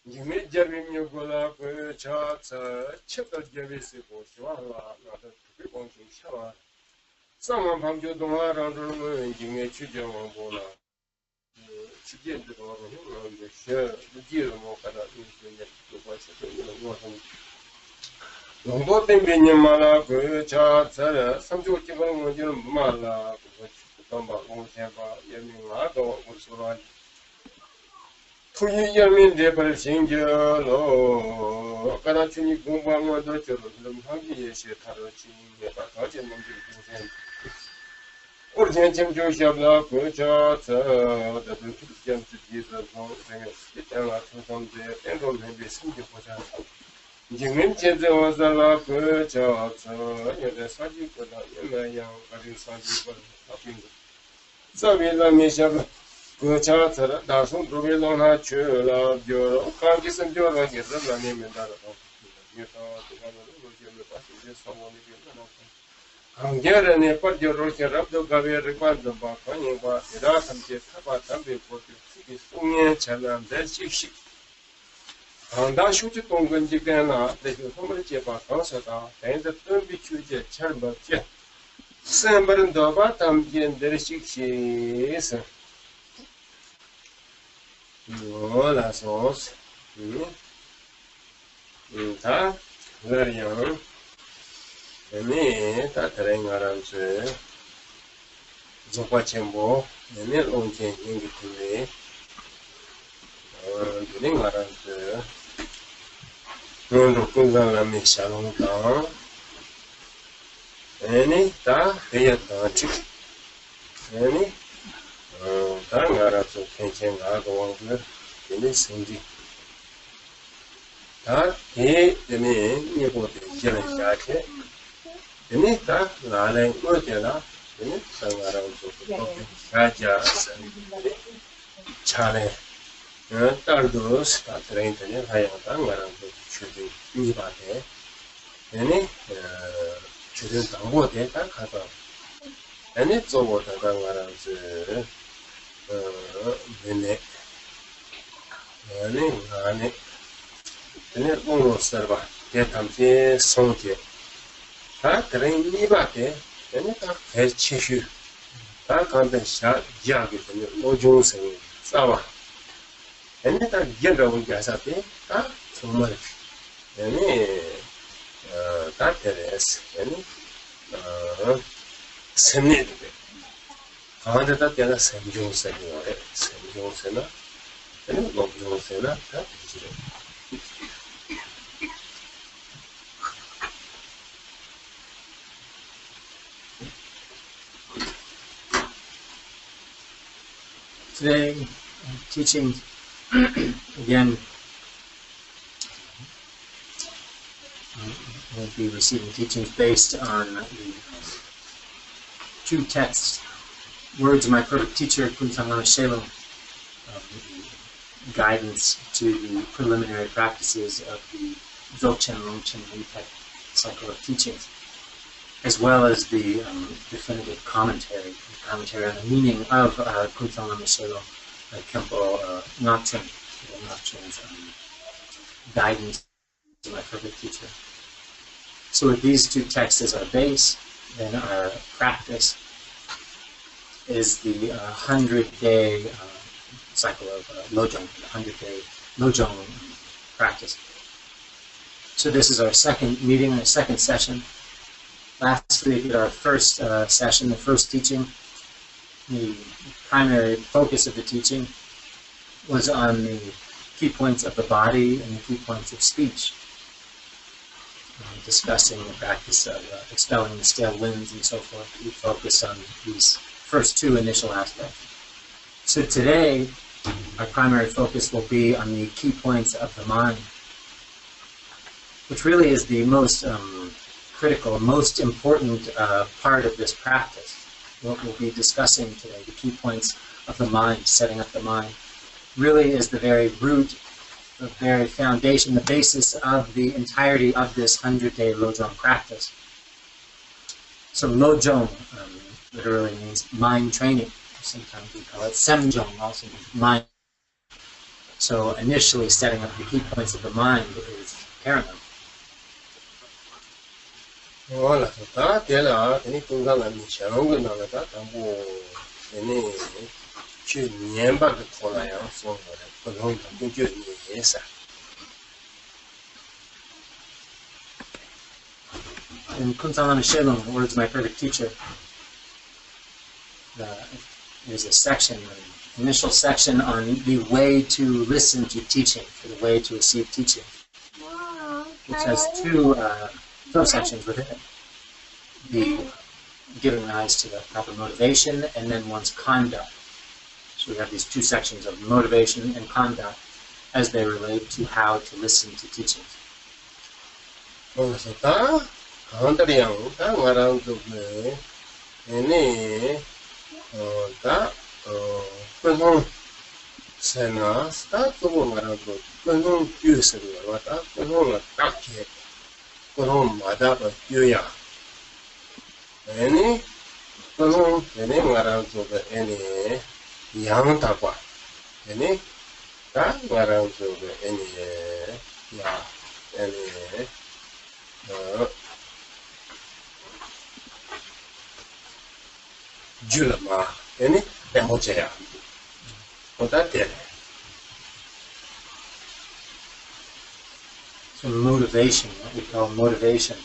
Nyingma Jervim Yogola, Chatral Javisi, Shivala, Rinpoche Shawa. Someone from Jodonga around Nyingma Chujawa Bola. She did the share the deal more than the voice. Longbo Mala, Chatral, some Jokivan Mala, Tamba, Mosamba, Yamilado, Ursula. Tuyi Yamin Debel Singelo, Karachini Gumba, Doctor, Lumhagi, Shekarachi, Yatakan, Orgyen Chemchok Shabla, Chatral, the Christian Jesus, Tibetan Buddhist, and on maybe Sunday for that. Nyingma was the love, Chatral, the Saji for the young, Saji for the Savila Mishabla. Chatral, Dasum Rubilona Chula, Bureau, Congress and Bureau, get the name in that. You thought someone Hungarian airport, your rocket up the Gavier required the Bakani, but it doesn't get about something for the Sunday channel, then she. And that should come when you can, that you come to about concert, and the term between the chamber. Sember and the bottom, there is 6 years. No, that's all. That very young. And that ring around Zopachembo, and it won't change today. Ring around Tulku Sang-ngag Rinpoche. Any that they are chick. Any Tangarats of Khenpo Ngagchung in this Hindi. That he the name you put in Chelmchok. In it, Lale Orgyen, in it, Sangaram of Raja, Chale, Tardos, Chatral, and Hayangaram shooting Nibate, any shooting Tambote, Kata, and it's over the Tangaram. Bene, and almost serva, get them here, sonke. That rain Nibate, and it has Cheshu. That can't be shot, jagged, and Lojong saying, Sawa. And it a general Gazate, so much. And that is any Senate. Under that, there are some Jones and some Jones and Lojong Sena, that is it. Today, teaching again, we'll be receiving teachings based on the 2 texts, words of my perfect teacher, Tulku Sang-ngag Rinpoche, guidance to the preliminary practices of the Dzogchen Longchen Rinpoche cycle of teachings, as well as the definitive commentary on the meaning of Tulku Sang-ngag Rinpoche, Khenpo Ngagchung's guidance to my perfect teacher. So with these 2 texts as our base, then our practice is the 100-day cycle of Lojong, the 100-day Lojong practice. So this is our second meeting, our second session. Last week at our first session, the first teaching, the primary focus of the teaching was on the key points of the body and the key points of speech, discussing the practice of expelling the stale winds and so forth. We focused on these first 2 initial aspects. So today, our primary focus will be on the key points of the mind, which really is the most critical, most important part of this practice. What we'll be discussing today, the key points of the mind, setting up the mind, really is the very root, the very foundation, the basis of the entirety of this 100-day Lojong practice. So Lojong literally means mind training. Sometimes we call it Semjong, also means mind. So initially setting up the key points of the mind is paramount. Voilà, ta tela teni tunga la mi chang na la ta tambo teni chu nyen ba de tola ya so la ko long ta ku ju ni sa. In Kuntalam Shelung, the words of my perfect teacher, there's a section, an initial section on the way to listen to teaching, or the way to receive teaching, which has two subsections within it. The giving rise to the proper motivation, and then one's conduct. So we have these two sections of motivation and conduct as they relate to how to listen to teachings. Andriang ta ngarang tu me ini ta penong sena sta tu ngarang tu penong yu se wa ta penong ta ke penong mada ba yu ya ini penong ini ngarang tu ini yang ta kwa ini ta ngarang tu ini ya ini Julama, any Rinpoche. What that did. So motivation, what we call motivation.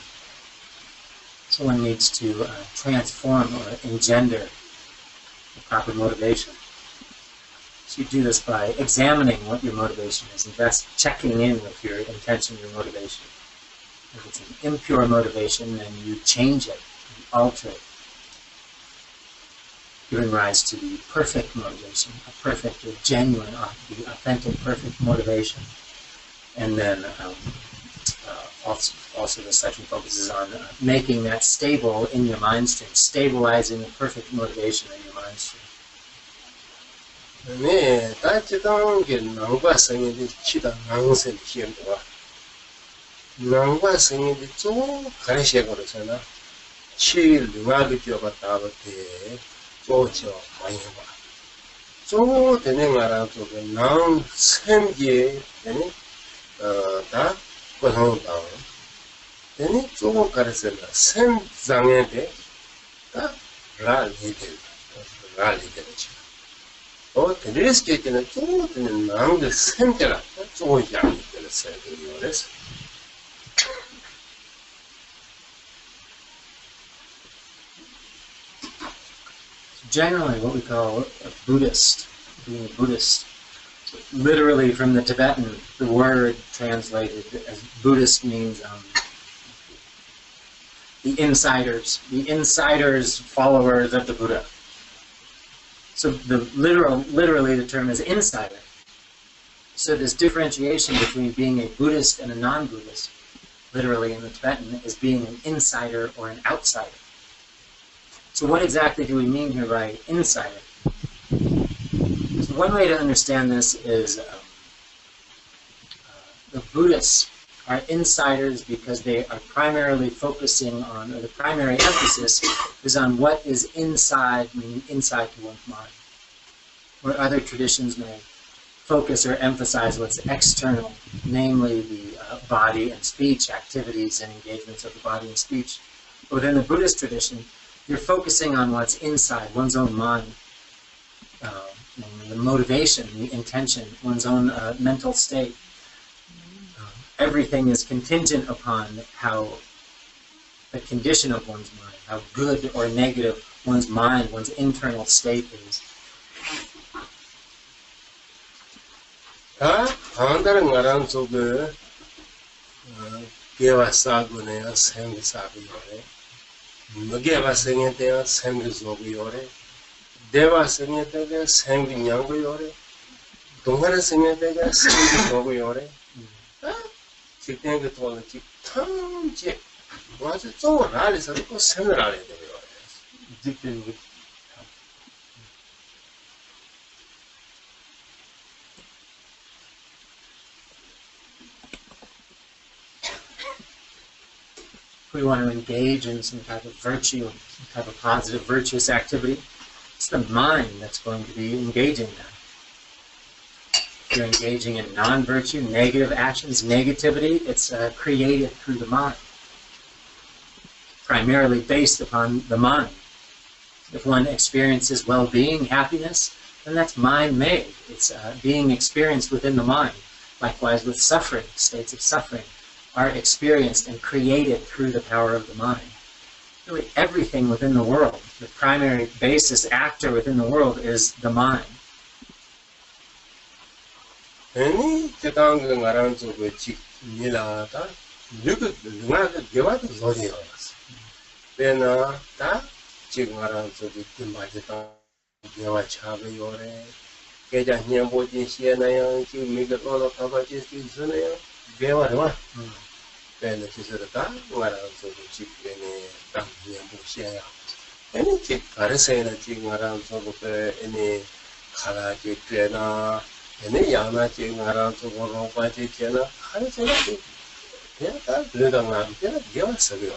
Someone needs to transform or engender the proper motivation. So you do this by examining what your motivation is and thus checking in with your intention, your motivation. If it's an impure motivation, then you change it, you alter it, giving rise to the perfect motivation, a perfect, a genuine, the authentic, perfect motivation. And then also this section focuses on making that stable in your mind stream, stabilizing the perfect motivation in your mind stream. 네, 다치던 게 나와 생일이 치다 나오는 힘도 나와 생일이 좀 가르쳐 버렸잖아. 칠 누가도 뛰어갔다 버티. 조죠 많이 봐. 조 되는 거라도 난 생기 되니 다 고통다. 되니 조금 가르쳐라. 생장에 대다 라리들 라리들지. 드레스 때는 조 되는 나한테 생겨라. 조지 않게 됐어요. 그래서 generally what we call a Buddhist, being a Buddhist. Literally from the Tibetan, the word translated as Buddhist means the insiders followers of the Buddha. So literally the term is insider. So this differentiation between being a Buddhist and a non-Buddhist, literally in the Tibetan, is being an insider or an outsider. So what exactly do we mean here by insider? So one way to understand this is the Buddhists are insiders because they are primarily focusing on, or the primary emphasis is on what is inside, meaning inside to one's mind. Where other traditions may focus or emphasize what's external, namely the body and speech, activities and engagements of the body and speech. But within the Buddhist tradition, you're focusing on what's inside, one's own mind, the motivation, the intention, one's own mental state. Everything is contingent upon how the condition of one's mind, how good or negative one's mind, one's internal state is. 다른 나라는 속에 개와사고네요, 생사비요래. 무게와생에대요, 생기소비요래. 대와생에대요, 생기냥고요래. 동아라생에대요, 생기소비요래. 직대는 돈 탐지 와서 좀 알아서 또 생을 알아야 돼요. 직대는 we want to engage in some type of virtue, some type of positive, virtuous activity, it's the mind that's going to be engaging that. If you're engaging in non-virtue, negative actions, negativity, it's created through the mind, primarily based upon the mind. If one experiences well-being, happiness, then that's mind-made. It's being experienced within the mind. Likewise with suffering, states of suffering are experienced and created through the power of the mind. Really everything within the world, the primary basis actor within the world is the mind. Any Tibetan Buddhist which Nilata, look at the Givata Zodios. Then that Chigaran to the Timbajita, Gava Chaviore, Gaja Nyamboji Siena, you make a lot of Kavaji Zunea, Gava. Then it is a time where I also the chick in a Nyambosia. Any chick, Parisena chicken around so any Karaji Trena. Any yana ching around to one of my channel, how is it? Yeah, that little man, yeah, give us a view.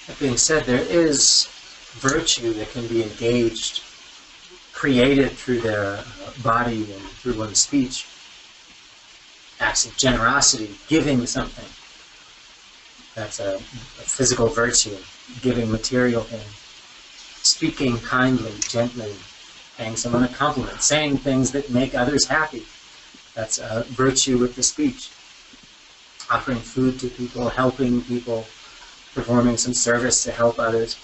That being said, there is virtue that can be engaged, created through the body and through one's speech. Acts of generosity, giving something. That's a physical virtue, giving material things. Speaking kindly, gently, paying someone a compliment, saying things that make others happy. That's a virtue with the speech. Offering food to people, helping people, performing some service to help others.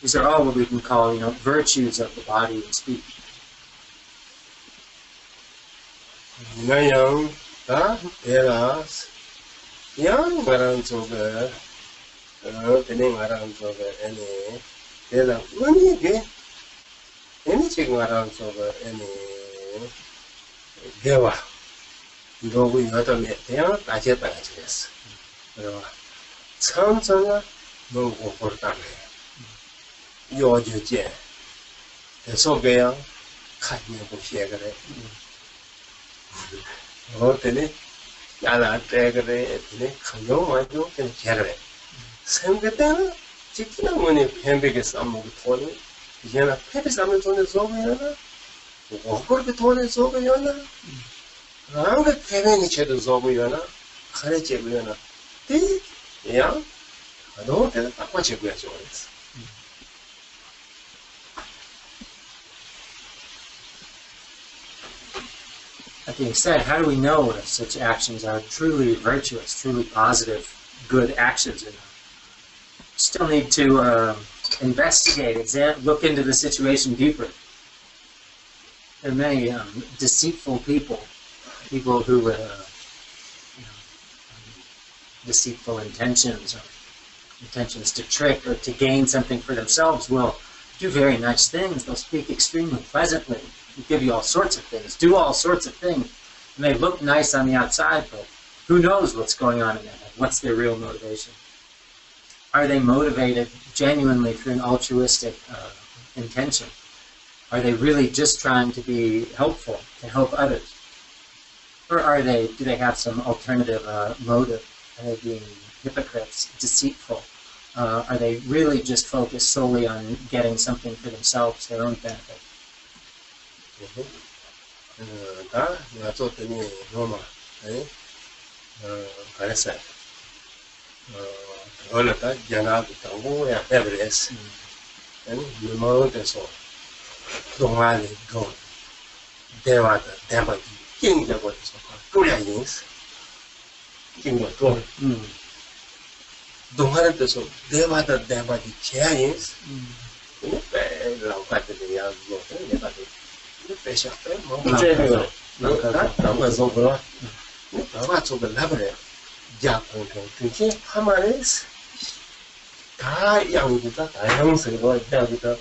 These are all what we can call, virtues of the body and speech. Young, eras, young around over, opening around over any. Any chicken around over any Geva. Though we got a meteor, I get by this. Samsung, no Portale. Your Juja. The so gay, cut me for Shagare. Hotely, Yala Tagare, no, I do, and carry. Send the dinner. Chicken money can be some of the toilet. Yana pet is on the Zoviana. Walk the toilet Zoviana. I'm the Kevin each other Zoviana. Courage Viana. Yeah, I don't tell much of graduates. That being said, how do we know if such actions are truly virtuous, truly positive, good actions in them? Still need to investigate, look into the situation deeper. There are many deceitful people who with deceitful intentions, or intentions to trick or to gain something for themselves, will do very nice things. They'll speak extremely pleasantly, give you all sorts of things, do all sorts of things, and they look nice on the outside, but who knows what's going on in their head? What's their real motivation? Are they motivated genuinely through an altruistic intention? Are they really just trying to be helpful, to help others? Or do they have some alternative motive? Are they being hypocrites, deceitful? Are they really just focused solely on getting something for themselves, their own benefit? All of that, Janab, Tango, Everest, and the Mount and so on. Don't mind it, go. There are the Dama, King, the what is called Koreans. King of Tor. Don't mind it, so there are the Dama, the Chinese. The Pesha, Numbers over. What's over the library? Japon, thinking, Hamaris. Young with that, I am saying, like that with that,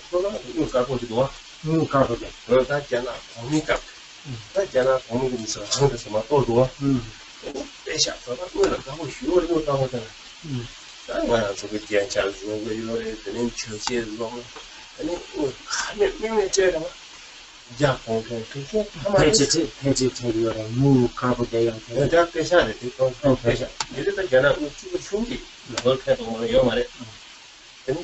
you got to do. You got to do that. Jana, Omika. That Jana, Omika is a hundred of my old door. They shall probably sure you know that. I went to with the child, where you know it, and in churches long. And it would come in a general. Japon, thinking, Vegetarian, move carbon day on that speciality. Okay, you did the Jana with 2 fruity. The whole cat on your money. And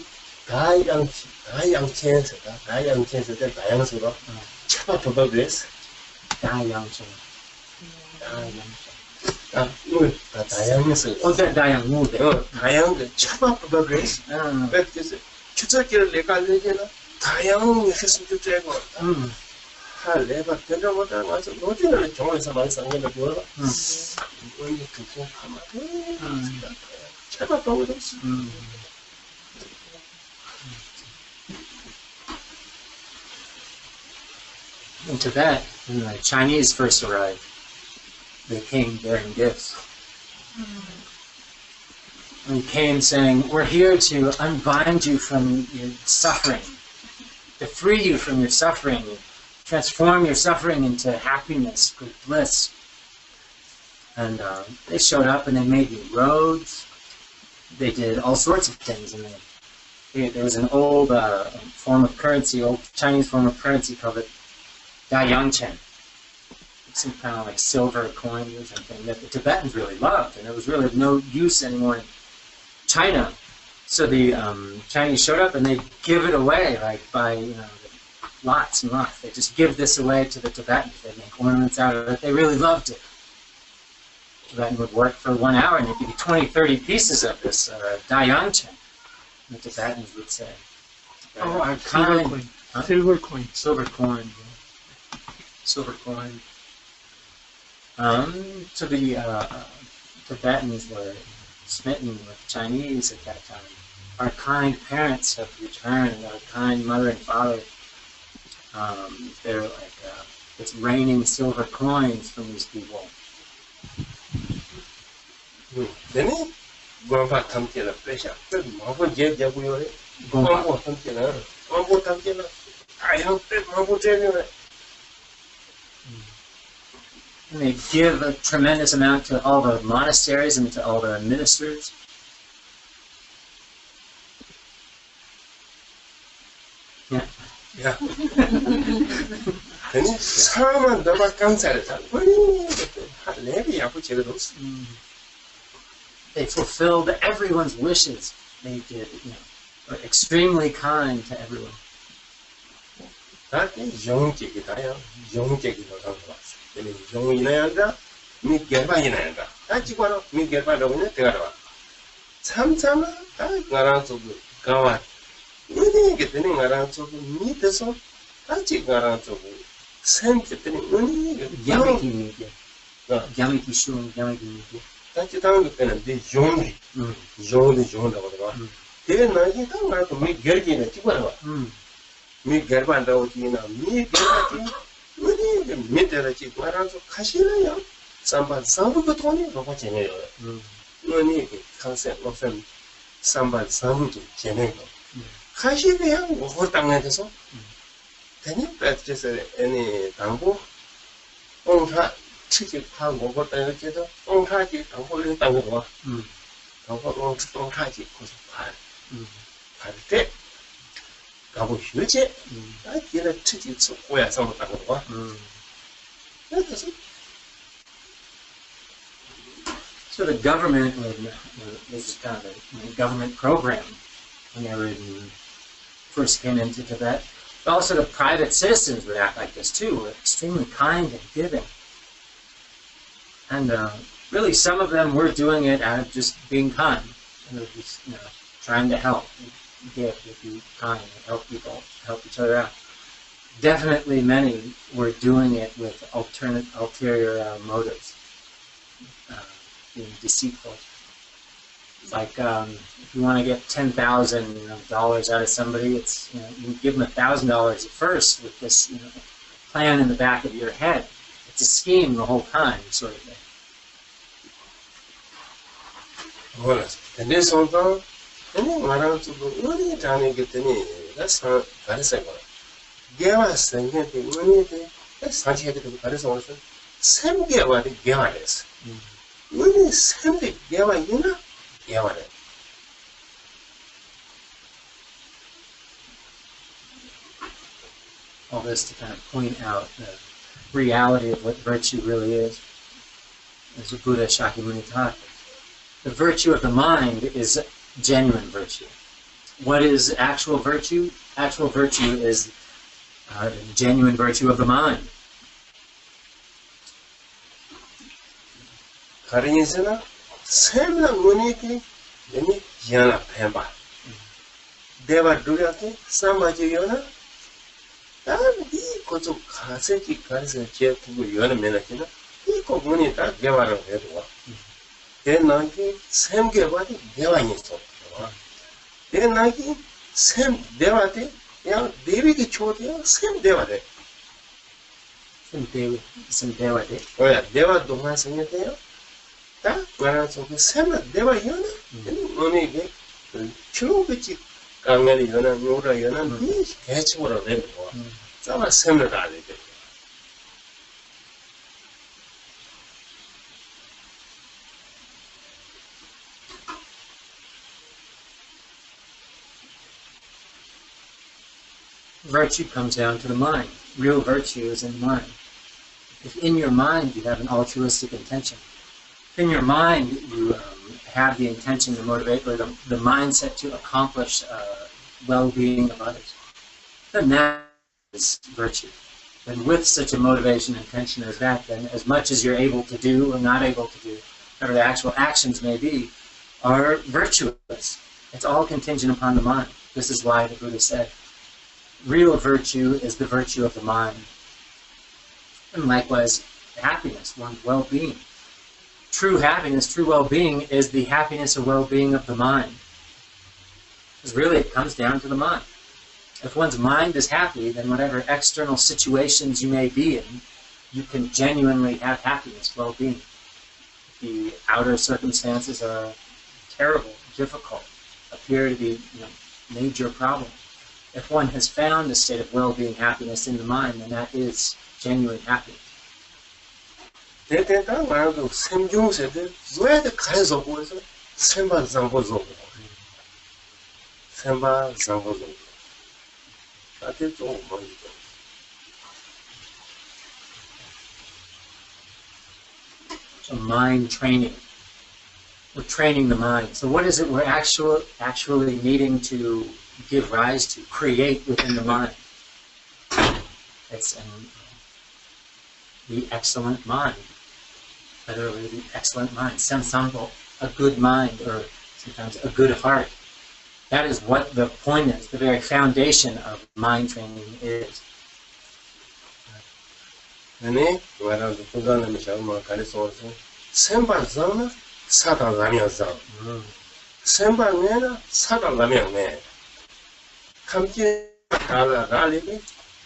die young 다양체에서다. 다양체에서 다양수로 차바바바 그랬어. 다양체. 다양에서. 다양무대. 다양의 차바바바 그랬어. 그래서 추적기를 내가 내게는 다양하게 했으면 좋겠고. 내가 견뎌보다 가서 노지는 정원에서 많이 상견을 보여라. 언니 그거 가만히 차바바바 그랬어. In Tibet, when the Chinese first arrived, they came bearing gifts. And came saying, we're here to unbind you from your suffering, to free you from your suffering, transform your suffering into happiness, good bliss. And they showed up and they made new roads. They did all sorts of things. And there was an old form of currency, old Chinese form of currency called the Dayangchen. Some kind of like silver coin or something that the Tibetans really loved, and there was really no use anymore in China. So the Chinese showed up and they give it away, like by lots and lots. They just give this away to the Tibetans. They make ornaments out of it. They really loved it. The Tibetan would work for 1 hour and they'd give you 20, 30 pieces of this Dayangchen. The Tibetans would say. Silver coin. Huh? Silver coin. Silver coin. Silver coin. So the Tibetans were smitten with Chinese at that time. Our kind parents have returned, our kind mother and father. They're like, it's raining silver coins from these people. Then Gompa Tamtila pressure, but Mabo Jaguar, Gompa Tamtila, Mambo Tamtila, I hope that Mambo Jaguar. And they give a tremendous amount to all the monasteries and to all the ministers. Yeah. Yeah. Then 사람은 너가 강사를 잘 내비 아프 제거dos. They fulfilled everyone's wishes. They did, were extremely kind to everyone. 나한테 영적이다요. 영적이라고 봤어. 근데 영이나야가 미개발이나야가. 가지고는 미개발하고 있는 데가라. 참참아 나랑 좀 가와. 너네게 되는 나랑 좀 밑에서 같이 가랑 좀 생겼더니 너네게 Yamiki Yamiki Shun, Yamiki Miki. 같이 다는 때는 네 용이 용이라고 그러나. 되게 나게 당가도 미개기는 찍어라. 미개발한다고 지나 미개발이 너네게 밑에다 찍고 알아서 가시나요? 삼반 삼부도 돈이 너무 재네요. 너네게 컨셉 없으면 삼반 삼부도 재네요. 가시게요. 뭐 땅에서 되니 배트에서 애니 당고 옹타 취직하고 뭐 땅에서 옹타지 당고를 땅으로 와. 당고 옹타지 고서 팔때 가고 휴지 아 얘네 취직 고야 상도 땅으로 와. 그래서 So the government this is kind of a government program when they were first came into Tibet. But also the private citizens would act like this too, were extremely kind and giving. And really some of them were doing it out of just being kind. And just, trying to help, give, be kind, help people, help each other out. Definitely many were doing it with ulterior motives, being deceitful. Like if you want to get $10,000 out of somebody, it's you give them $1,000 at first with this plan in the back of your head. It's a scheme the whole time, sort of thing. Voilà. 근데 손도 근데 말하는 좀 어디 장에 get더니 그래서 가르쳐 봐. 개와 생각이 뭐니 사실은 가르쳐 와서 3개월이 개화했어. 뭐니 3개월 이나 개화래. All this to kind of point out the reality of what virtue really is. As the Buddha Shakyamuni taught, the virtue of the mind is genuine virtue. What is actual virtue? actual virtue is the genuine virtue of the mind. 가르니스나 샘나 문이기 얘니 yana pemba. Deva duryaki sambaji yona. 이 거좀 가세기 가서 제 두고 여는 면에는 이 거문이 다 개발을 해도 대나기 샘개발이 대왕이 있어. 대나기 샘 대화대 그냥 대비기 초대야 샘 대화대. 샘 대화대. 뭐야 대화 동안 생겼대요. 다 그래서 그 샘은 대화 여나. 오늘 이게 추우겠지. 강렬히 여는 요라 여는 이 개치고라 되고. Sama similar to it. Virtue comes down to the mind. Real virtue is in the mind. If in your mind you have an altruistic intention, if in your mind you have the intention to motivate or the mindset to accomplish well-being of others, then that is virtue. And with such a motivation and intention as that, then as much as you're able to do or not able to do, whatever the actual actions may be, are virtuous. It's all contingent upon the mind. This is why the Buddha said, real virtue is the virtue of the mind. And likewise, happiness, one's well-being. True happiness, true well-being is the happiness or well-being of the mind. Because really it comes down to the mind. If one's mind is happy, then whatever external situations you may be in, you can genuinely have happiness, well-being. If the outer circumstances are terrible, difficult, appear to be major problems. If one has found a state of well-being, happiness in the mind, then that is genuine happiness. 대대가 말도 생중세들 왜 가서 보여서 생반 상보조 생반 상보조 나한테 좀 뭐지 So mind training. We're training the mind. So what is it we're actually needing to give rise to, create within the mind? It's the excellent mind. Literally, the excellent mind. Samsambo, a good mind, or sometimes a good heart. That is what the point is, the very foundation of mind training is. 아니, 말하는 분간을 미샤마 가르쳐서 생반상은 사다라면상. 생반에는 사다라면에. 함께 가라리기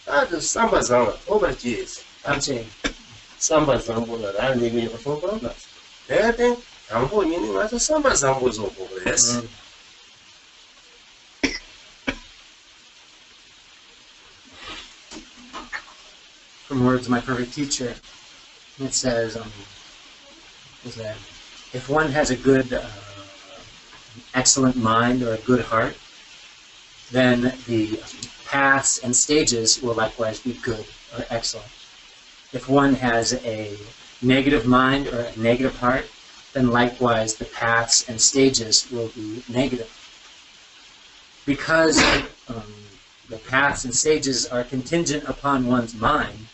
아주 삼바상 오버지스. 감사해요. 삼바상보다 라리기 어떤가? 대대 당보인이 와서 삼바상보조 보고 했어. From words of my perfect teacher, it says is that if one has a good, excellent mind or a good heart, then the paths and stages will likewise be good or excellent. If one has a negative mind or a negative heart, then likewise the paths and stages will be negative. Because the paths and stages are contingent upon one's mind,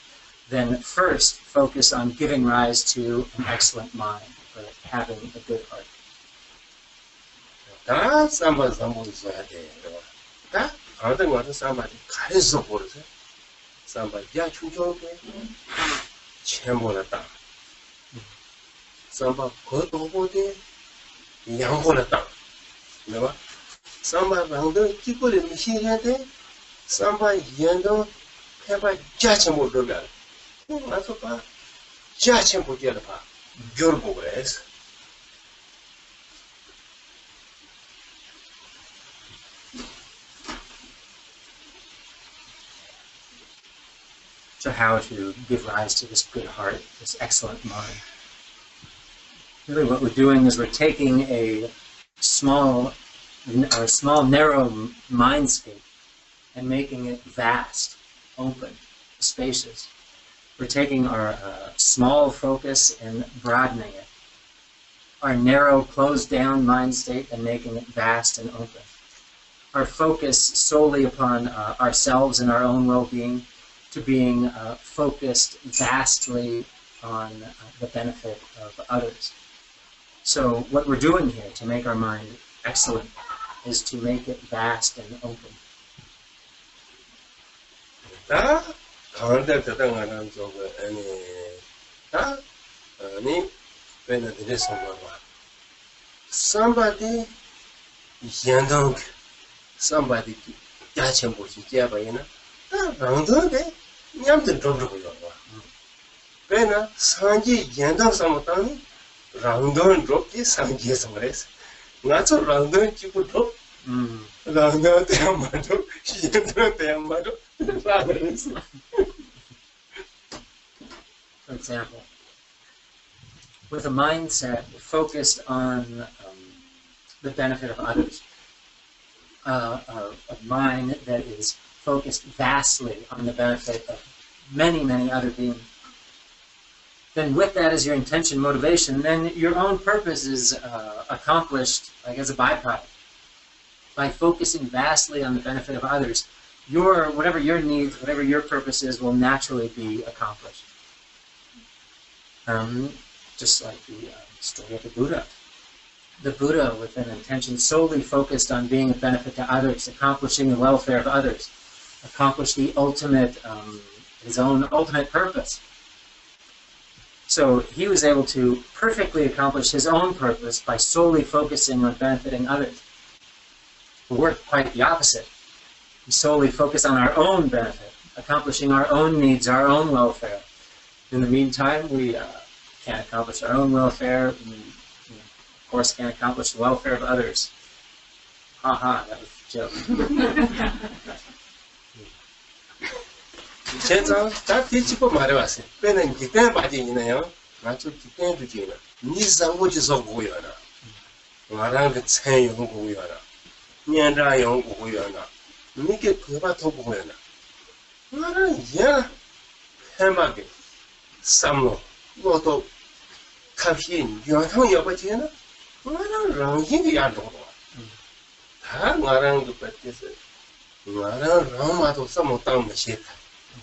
then first focus on giving rise to an excellent mind, or having a good heart. 다 삼바상보조 써야 돼. 다 아무튼 와서 삼바지 가르쳐 보세요. 삼바야 충족해. 쳔보다 삼바 거도보대 양보다 내가 삼바 방도 기본이 미시한테 삼바 연도 해봐 자체 못 들어. 와서 봐. 자체 못 들어 봐. 겨루고 그래. So how to give rise to this good heart, this excellent mind? Really what we're doing is we're taking a small, narrow mind state and making it vast, open, spacious. We're taking our small focus and broadening it. Our narrow, closed down mind state and making it vast and open. our focus solely upon ourselves and our own well-being to being focused vastly on the benefit of others. So what we're doing here to make our mind excellent is to make it vast and open. 다 가운데 대단한 저거 다 아니 왜는 이래서 봐. Somebody 연동 somebody 야chen 보지 제바이나 랑도데 냠든 더블고요. 왜나 상지 연동 삼었다니 랑돈 드롭지 상지에서 말했어. 나저 랑돈 찍고 드롭 랑돈 대한마도 연동 대한마도 라그랬어. For example, with a mindset focused on the benefit of others, a mind that is focused vastly on the benefit of many, many other beings, then with that as your intention, motivation, then your own purpose is accomplished like as a byproduct. By focusing vastly on the benefit of others, whatever your needs, whatever your purpose is, will naturally be accomplished. Just like the story of the Buddha. The Buddha, with an intention solely focused on being of benefit to others, accomplishing the welfare of others, accomplished the ultimate, his own ultimate purpose. So he was able to perfectly accomplish his own purpose by solely focusing on benefiting others. We're quite the opposite. We solely focus on our own benefit, accomplishing our own needs, our own welfare. In the meantime, we can't accomplish our own welfare. We, of course, can't accomplish the welfare of others. Haha, that was a joke. 제가 다 뒤집어 말해봤어요. 빼는 기대 빠지네요. 나도 기대 두지나. 니상 오지서 고요나. 나랑 그 체용 고요나. 년라용 고요나. 니게 그바 더 고요나. 나랑 야 해마게 삼로 뭐도 카피인 연형 여버지나. 나랑 랑hin이 야도. 다 나랑 그 뺏겠어. 나랑 랑마도 삼모 땅에 시다.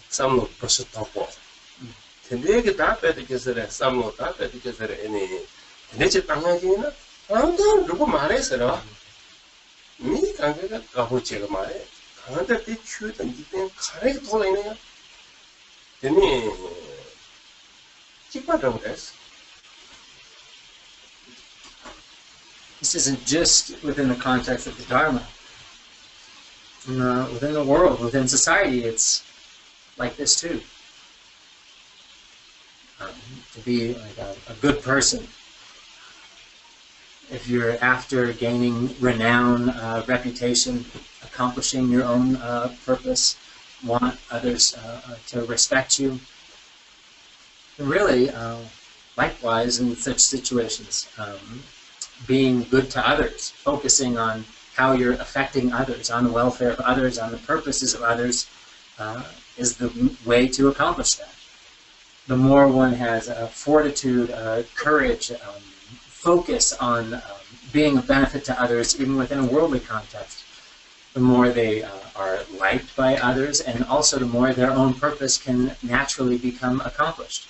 Samno prosutapo. Tende ke da pe de sere samno da pe de sere ene. Tende che tanga ji na. Ando ruko mare sera. Mi kange ga kaho che ga mare. Kanda te chu de ni te kare to le ne. Tene chipa dong des. This isn't just within the context of the Dharma. Within the world, within society, it's like this too. To be like a good person. If you're after gaining renown, reputation, accomplishing your own purpose, want others to respect you, and really, likewise in such situations, being good to others, focusing on how you're affecting others, on the welfare of others, on the purposes of others, is the way to accomplish that. The more one has fortitude, courage, focus on being of benefit to others, even within a worldly context, the more they are liked by others, and also the more their own purpose can naturally become accomplished.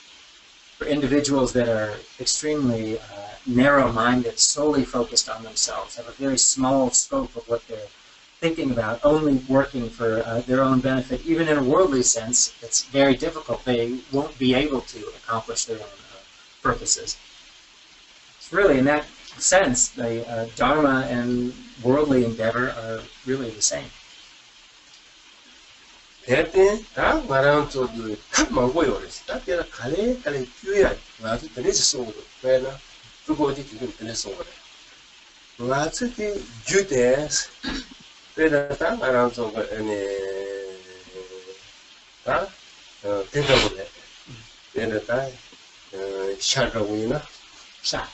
For individuals that are extremely narrow-minded, solely focused on themselves, have a very small scope of what they're thinking about, only working for their own benefit, even in a worldly sense, it's very difficult. They won't be able to accomplish their own purposes. It's really, in that sense, the Dharma and worldly endeavor are really the same. 대때 다 말하는 쪽이 탁 망고요. 딱게라 갈래 끼야. 나도 드레스 쏘고 왜나 그거 어디 지금 드레스 쏘고 그래. 나한테 주데스 그래다 말하는 쪽은 아니 다 대답을 해. 그래다 샤르고이나 샤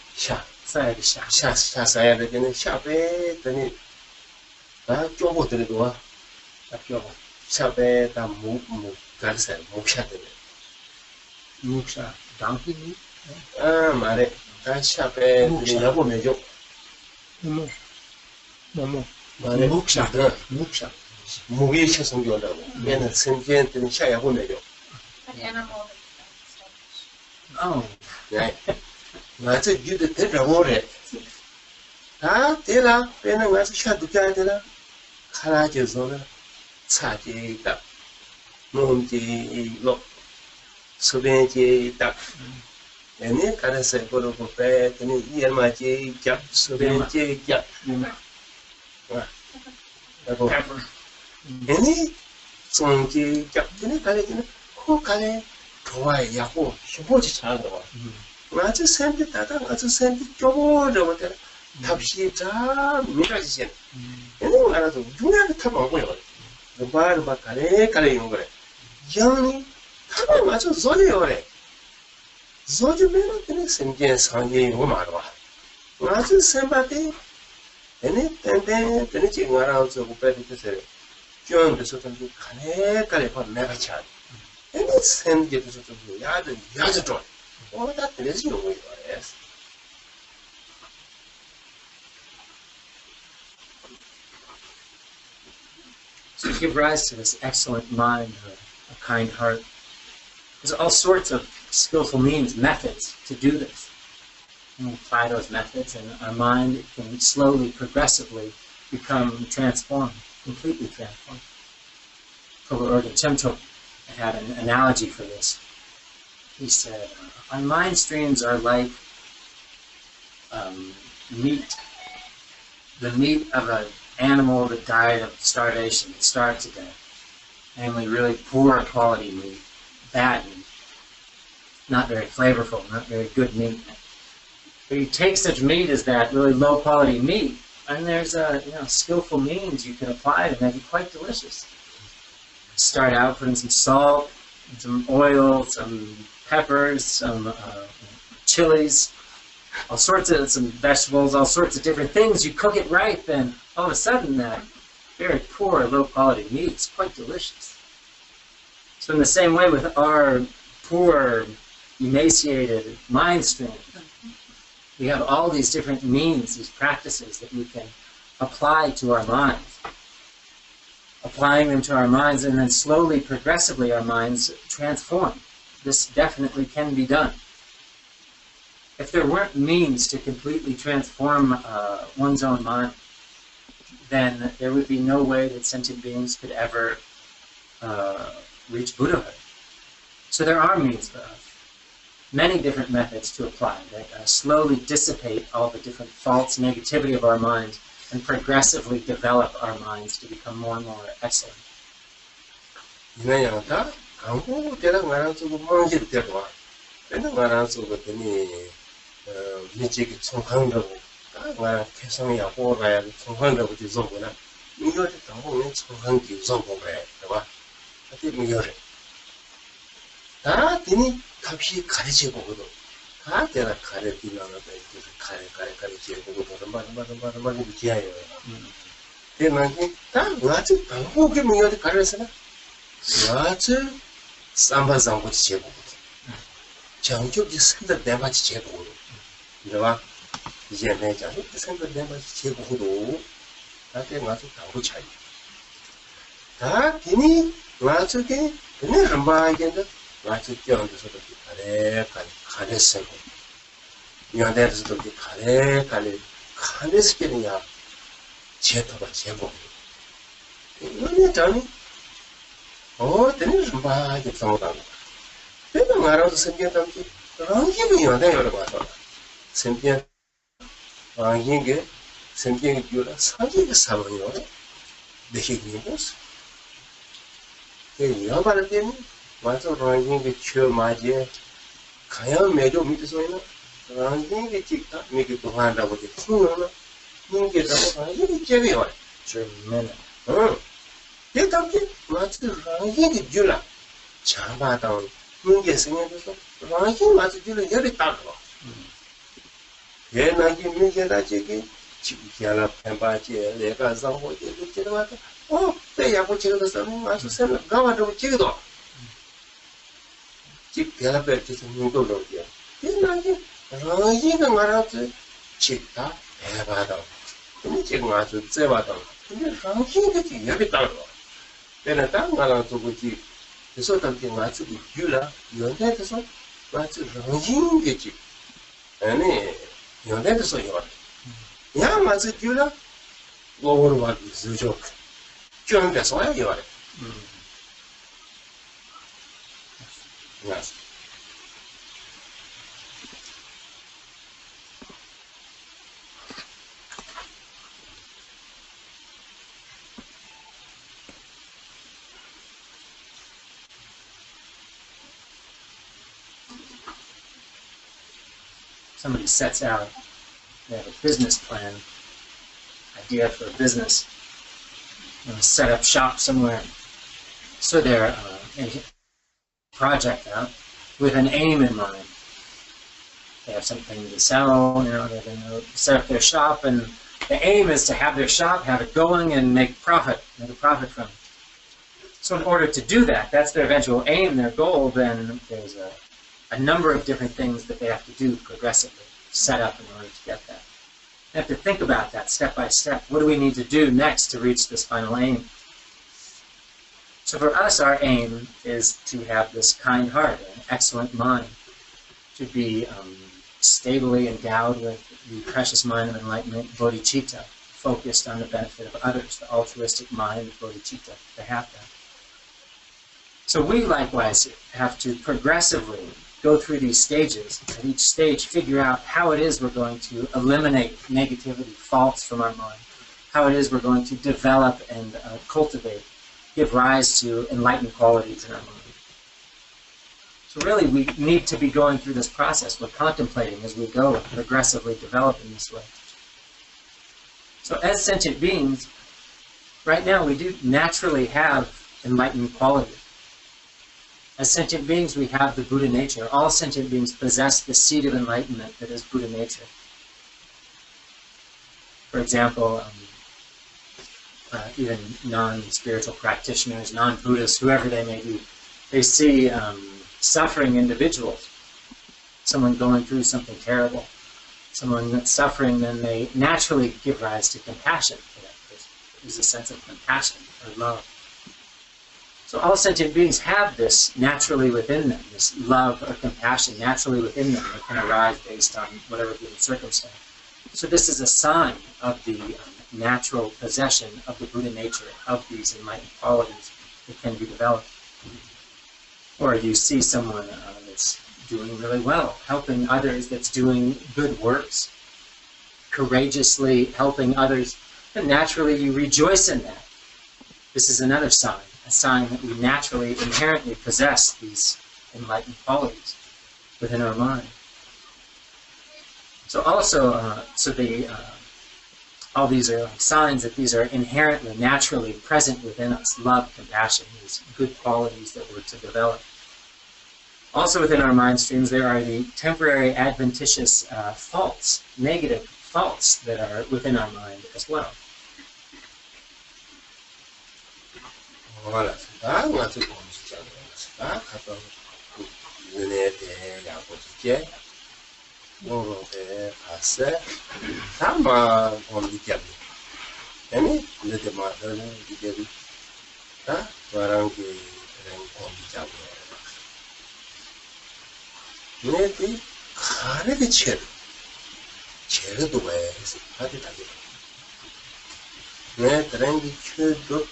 사야 되는 샤베 되니 다 쪼고 들어와. 딱 쪼고. 샤베 다 가르세 목샤되네. Muksha, donkey meat? 말해. 다 샤베 들이냐고 매죠. 뭐뭐. Muksha. 무기 최선교라고. 얘는 선견들은 샤야 보내요. An animal that Oh. 네. 맞아, 유도 되라고래. 아, 되라. 빼는 와서 샤도 가야 되라. 가라져서 차지다. 몸지로 수변지다. 얘네 가라서 그러고 빼더니 이얼마지 잡 수변지 잡. 그리고 얘네 송지 잡더니 가래지는 호 가래 좋아해 야호 힘보지 잘한다 봐. 맞아 샌드 다다 맞아 샌드 쪼보려 버려. 답시 자 미라지신. 얘네 알아서 중요하게 타먹어요. 말을 막 가래 이런 거래. 영이 타고 맞아 소리요 그래. 소리면 그냥 생긴 상계 이거 말아. 맞아 샌바데 얘네 땡땡 그냥 지금 알아서 못 빼듯이 좀 그래서 좀 가래 봐 내가 차. 얘네 샌게도 좀 야도 좀. 다 들으시 요거예요. So to give rise to this excellent mind, a kind heart, there's all sorts of skillful means, methods to do this. And we apply those methods, and our mind can slowly, progressively become transformed, completely transformed. Prabhu Orgyen Chemchok had an analogy for this. He said, our mind streams are like meat, the meat of an animal that died of starvation, that starved to death. Namely, really poor quality meat, bad meat, not very flavorful, not very good meat. But you take such meat as that really low quality meat, and there's skillful means you can apply to make it quite delicious. Start out putting some salt, some oil, some peppers, some chilies, all sorts of some vegetables, all sorts of different things. You cook it right, then all of a sudden that very poor, low-quality meat is quite delicious. So in the same way with our poor, emaciated mind stream, we have all these different means, these practices that we can apply to our minds. Applying them to our minds, and then slowly, progressively, our minds transform. This definitely can be done. If there weren't means to completely transform one's own mind, then there would be no way that sentient beings could ever reach Buddhahood. So there are means for us. Many different methods to apply that slowly dissipate all the different faults, negativity of our minds, and progressively develop our minds to become more and more excellent. 이나야다 강고 대랑 말아서고 뭔지도 되고 내가 말아서고 되니 미지기 총강다고 나 개성이 하고 가야 총강다고 뒤져보나 이거를 당보면 총강 뒤져보고 그래 봐 어떻게 이거를 다 되니 값이 가르치고 거든 다 대라 가르치려고 가르치고 말은 기야요 대만이 다 와서 당보게 뭐를 가르쳐나 맞아 삼바상고 제고 정적이 생각 내마치 제고 그러나 이제 내가 생각 내마치 제고도 나한테 맞아 당고 차이 다 괜히 맞게 그냥 한 방인데 맞아 뛰어들어서도 가래서고 연대에서도 가래서 그냥 제토가 제고 이거는 저는 되는 막 상담. 내가 말하면서 생겼다면 랑기는 연대를 봐서 생긴 랑기게 생긴 교라 상기가 사모요. 내게 뭐스? 그 여발을 때문에 맞아 랑기게 쳐 맞게 가야 매도 밑에서는 랑기게 찍다 මේ게 또 한다고 돼. 그러나 인게라고 랑기게 제외요. German. 대답이 맞지 랑기게 줄라 잡아다운 문제 생겨서 랑기 맞지 줄라 열이 따로 얘나기 문제다 저기 지기야라 펜바지 내가 상호지 이렇게 와서 배야고 지금도 쓰는 아주 생각 가와도 지금도 지기야라 배지서 문도로 돼 얘나기 랑기가 말하지 지다 배바다 근데 지금 아주 제바다 근데 ranking 여기 따로. 내가 땅가랑 저거지. 그래서 당시 맞지 유라 연대에서 맞지 ranking 아니 연대에서 이거. 야 맞지 유라. 뭐로 맞지 수족. 견대서야 이거. Yes. Somebody sets out, they have a business plan, idea for a business, set up shop somewhere. So they're project out with an aim in mind. They have something to sell, they're going to set up their shop, and the aim is to have their shop, have it going, and make a profit from it. So in order to do that, that's their eventual aim, their goal, then there's a number of different things that they have to do progressively, set up in order to get that. They have to think about that step by step. What do we need to do next to reach this final aim? So for us, our aim is to have this kind heart, an excellent mind, to be stably endowed with the precious mind of enlightenment, bodhicitta, focused on the benefit of others, the altruistic mind of bodhicitta, to have that. So we likewise have to progressively go through these stages, at each stage figure out how it is we're going to eliminate negativity, faults from our mind, how it is we're going to develop and cultivate, give rise to enlightened qualities in our mind. So really we need to be going through this process. We're contemplating as we go and progressively develop in this way. So as sentient beings, right now we do naturally have enlightened qualities. As sentient beings, we have the Buddha nature. All sentient beings possess the seed of enlightenment that is Buddha nature. For example, even non-spiritual practitioners, non-Buddhists, whoever they may be, they see suffering individuals, someone going through something terrible, someone that's suffering, then they naturally give rise to compassion for that person. There's a sense of compassion or love. So all sentient beings have this naturally within them, this love or compassion naturally within them that can arise based on whatever given circumstance. So this is a sign of the natural possession of the Buddha nature, of these enlightened qualities that can be developed. Or you see someone that's doing really well, helping others, that's doing good works, courageously helping others, and naturally you rejoice in that. This is another sign, a sign that we naturally, inherently possess these enlightened qualities within our mind. So also, all these are like signs that these are inherently, naturally present within us. Love, compassion, these good qualities that we're to develop. Also within our mind streams, there are the temporary adventitious faults, negative faults that are within our mind as well. Voilà, ça, on a tout comme ça, ça, quand on venait de la position, on était passé, ça m'a compliqué. Et le demandeur dit, ça, voilà que c'est compliqué. Mais puis, quand il est cherché, doit être pas de la vie. Mais quand il cherche,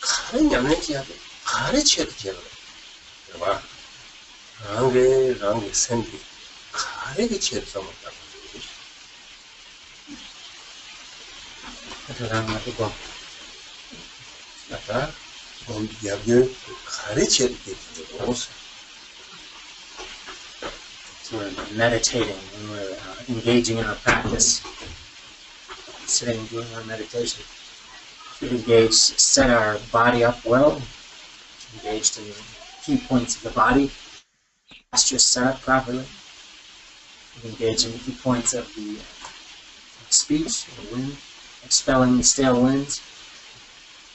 가르냐면지야 가르쳐야 되잖아. 봐. 랑게 생기 가르쳐야 somos 뭐 아까 공부하게 가르쳐야 되는 So we're meditating when we're engaging in our practice, sitting and doing our meditation. Engaged, set our body up well, engaged in key points of the body, posture set up properly, engaged in the key points of the speech, the wind, expelling the stale winds,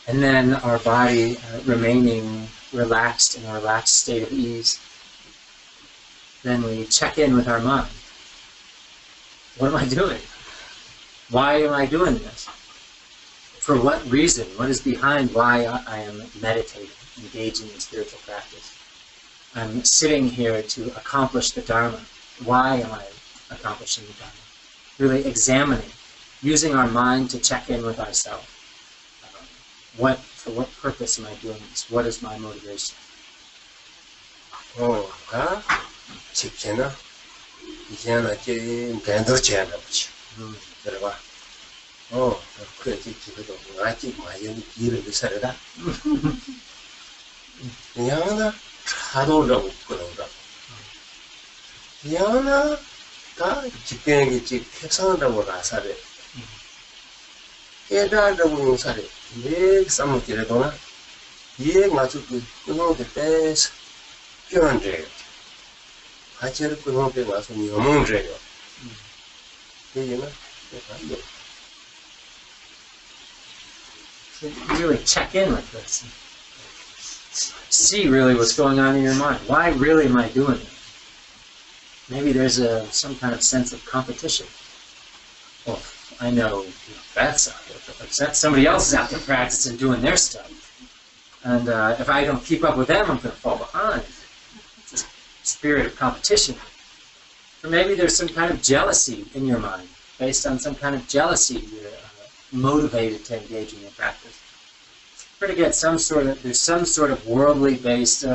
and then our body remaining relaxed in a relaxed state of ease. Then we check in with our mind. What am I doing? Why am I doing this? for what reason? What is behind why I am meditating, engaging in spiritual practice? I'm sitting here to accomplish the Dharma. Why am I accomplishing the Dharma? Really examining, using our mind to check in with ourselves. For what purpose am I doing this? What is my motivation? 직계나 이제는 이제 밴드체나 보지. 그래봐. 그래 지금도 아직 과연 길을 살아라. 그냥나 차도라고 그러더라. 그냥나 다 직계는 지 획상하다고 나사래. 깨달으라고 용사래. 왜 싸먹기래도나 이해 맞추 그 끊어도 빼서 표현돼요. 같이 끊어도 와서 영웅돼요. 그게는 So you really check in with this. See really what's going on in your mind. Why really am I doing it? Maybe there's some kind of sense of competition. Well, I know that's somebody else is out there practicing doing their stuff. And if I don't keep up with them, I'm going to fall behind. It's a spirit of competition. Or maybe there's some kind of jealousy in your mind. Based on some kind of jealousy, you're motivated to engage in your practice. Try to get there's some sort of worldly-based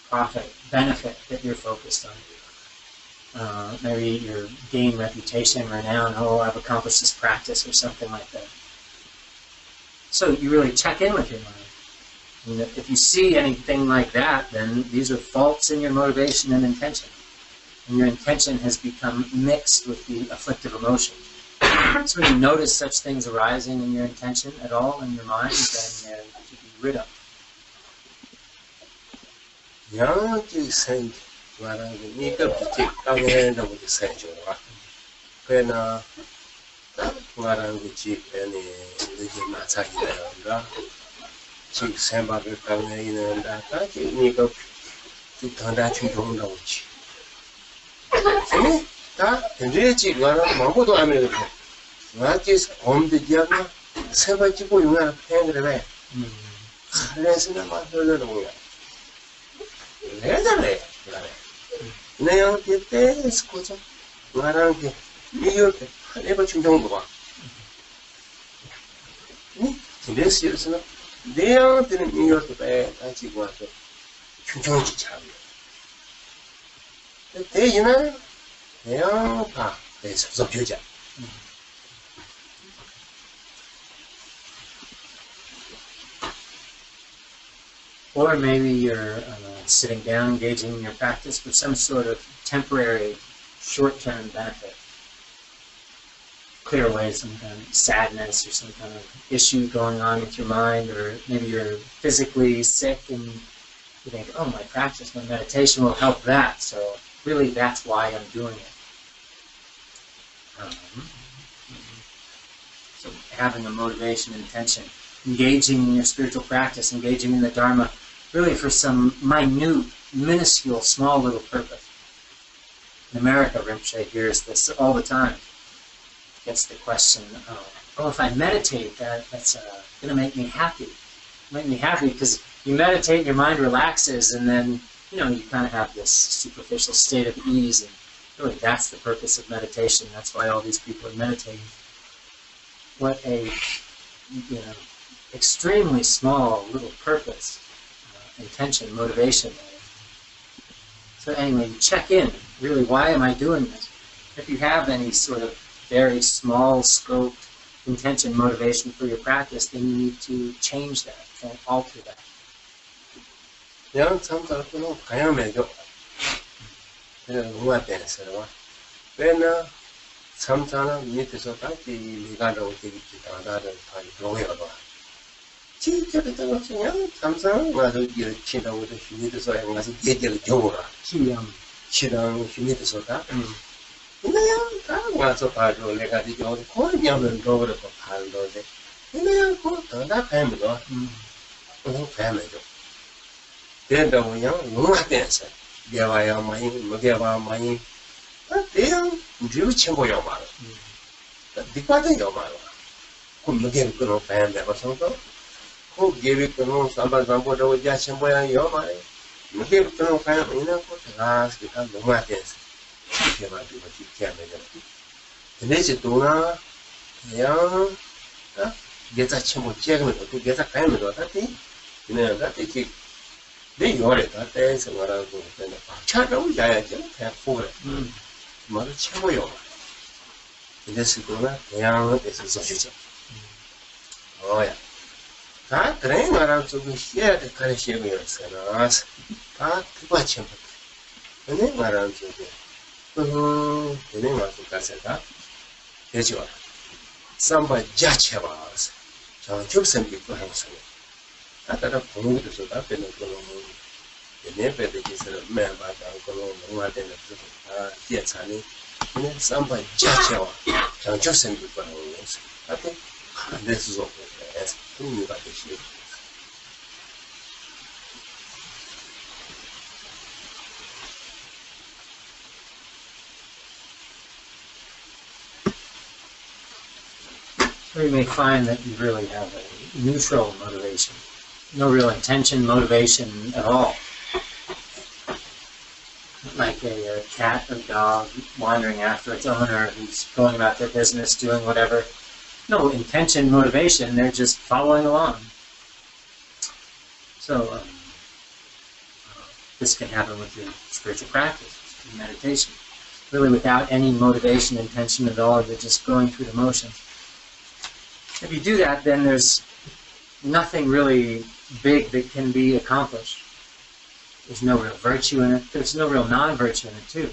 profit, benefit that you're focused on. Maybe you're gaining reputation, renown, I've accomplished this practice or something like that. So you really check in with your mind. And if you see anything like that, then these are faults in your motivation and intention. And your intention has become mixed with the afflictive emotions. So when you notice such things arising in your intention at all in your mind, then they're to be rid of. Or maybe you're sitting down, engaging in your practice for some sort of temporary, short-term benefit. Clear away some kind of sadness or some kind of issue going on with your mind, or maybe you're physically sick and you think, oh, my practice, my meditation will help that, so really that's why I'm doing it. So having a motivation, intention, engaging in your spiritual practice, engaging in the Dharma, really for some minute, minuscule, small little purpose. In America, Rinpoche hears this all the time. Gets the question, if I meditate, that's going to make me happy. Make me happy because you meditate, your mind relaxes, and then, you kind of have this superficial state of ease, and really that's the purpose of meditation. That's why all these people are meditating. What a, extremely small little purpose, intention, motivation. So anyway, you check in. Really, why am I doing this? If you have any sort of very small scope intention, motivation for your practice, then you need to change that and alter that. 디파트 요마로 곰게 그런 팬데 버서도 고 게비 그런 삼바 잠보도 야신 모양 요마에 무게 그런 팬 이나 거 다스 기타 너무 아테스 이게 맞지 뭐지 키야면요 근데 또나 그냥 게자 첨부 째면 또 게자 가면 또 다티 그냥 다티 내 요래 다때서 말하고 그냥 박차로 야야죠 그냥 포래 뭐를 채워요 근데 스고나 그냥 에서 써주죠 어야 다 그래 말하면 좀 해야 될 거는 시험이었어요 다 그거 첨부 근데 말하면 근데 말씀 가서다 되죠 삼바 자체와 저 접선 있고 항상 다들 공부도 좀 앞에는 그런 내배도 있어서 매바다 그런 농화 되는 다 뒤에차니 근데 삼바 자체와 저 접선 있고 항상 다들 반대서 좀 그래서 공부가 되시 So you may find that you really have a neutral motivation. No real intention, motivation at all. Like a cat or dog wandering after its owner who's going about their business, doing whatever. No intention, motivation, they're just following along. So this can happen with your spiritual practice, your meditation. Really without any motivation, intention at all, you're just going through the motions. If you do that, then there's nothing really big that can be accomplished. There's no real virtue in it. There's no real non-virtue in it, too.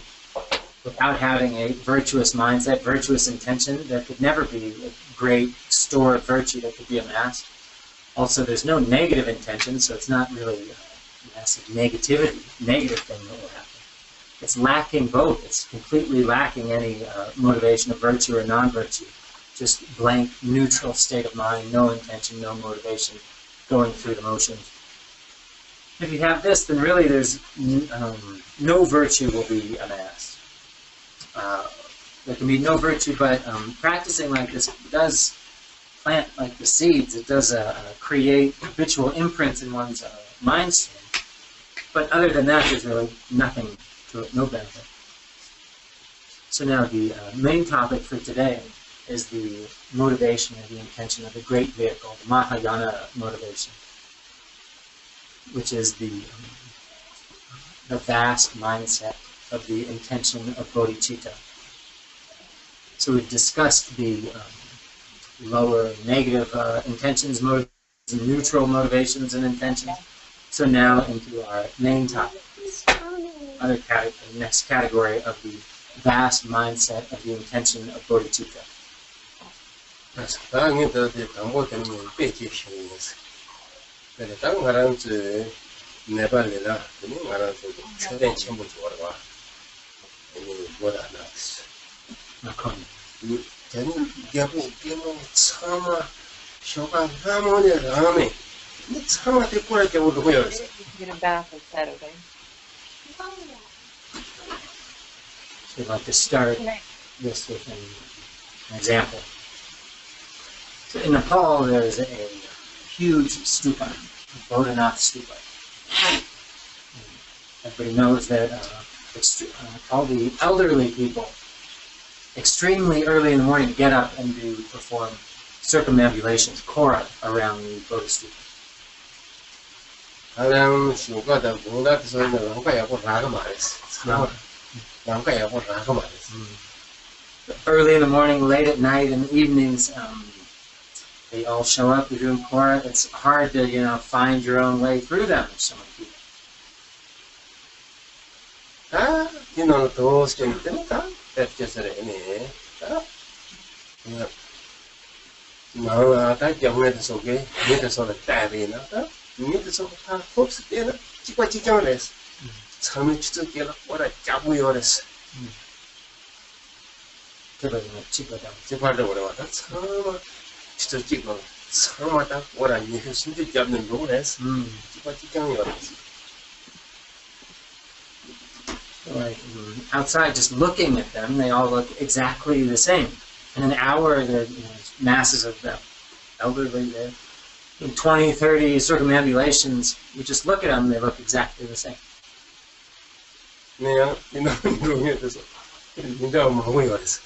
Without having a virtuous mindset, virtuous intention, there could never be a great store of virtue that could be amassed. Also, there's no negative intention, so it's not really a massive negative thing that will happen. It's lacking both. It's completely lacking any motivation of virtue or non-virtue. Just blank, neutral state of mind, no intention, no motivation, going through the motions. If you have this, then really there's no virtue will be amassed. There can be no virtue, but practicing like this does plant like the seeds. It does create habitual imprints in one's mind stream. But other than that, there's really nothing to it, no benefit. So now the main topic for today is the motivation or the intention of the great vehicle, the Mahayana motivation, which is the vast mindset of the intention of bodhicitta. So we've discussed the lower negative intentions, motivations, neutral motivations and intentions. So now into our main topic, next category of the vast mindset of the intention of bodhicitta. 당연히 더 담보 때문에 빼지시면서 그래 다른 거라는지 네발이라 그냥 말아서 최대 첨부 좋아라 아니 뭐라 나스 저는 야부 비모 참아 쇼가 하모니 라메 참아 데코라 때 오도 거요 Get a bath on Saturday. So I'd like to start this with an example. So in Nepal, there is a huge stupa, Bodhanath stupa. Everybody knows that all the elderly people, extremely early in the morning, get up and perform circumambulations, kora, around the Bodhi stupa. 하나는 쇼가다 공다서 랑가야고 라가 말했어. 랑가야고 라가 말했어. Early in the morning, late at night, and evenings, they all show up, they're doing kora. It's hard to, find your own way through them, so many people. 다 디노는 더 스테이트니까 됐겠어요. 다 나가 정말 속에 밑에서는 따비나 밑에서 다 홉스 때는 찍고 찍장을 했어. 처음에 추적기가 뭐라 짜부요 그랬어. 찍어도 오래 왔다. 처음 추적 찍고 처음마다 뭐라 이렇게 심지 잡는 거 그랬어. 찍고 찍장이 그랬어. Like outside, just looking at them, they all look exactly the same. In an hour, there are masses of them, elderly there. In 20, 30 circumambulations, you just look at them, they look exactly the same. 내가 이놈에 대해서 민다고 하고 그랬어.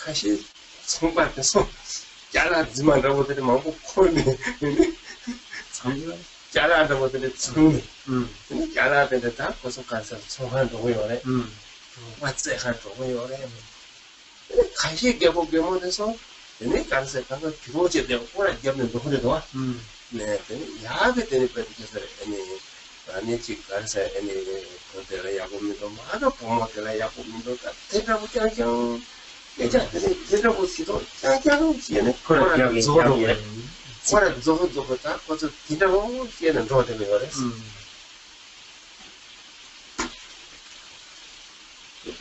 다시 손발에 손 잘라지만 라고들이 많고 코네 잘라다고들이 손네 잘라는데 다 고속가서 손한 동요래 맞지 한 동요래 다시 개보면서 얘네 간세 간거 기로제 되고 꼬라 잡는 동네도 네 야게 되니까 그래서 아니 지가서 아니 그들의 야구민도 많아 보모들의 야구민도 대답을 그냥 예전에 대답을지도 그냥 지는 그런 저도 그래 저도 다 그래서 대답을 지는 저도 그랬어.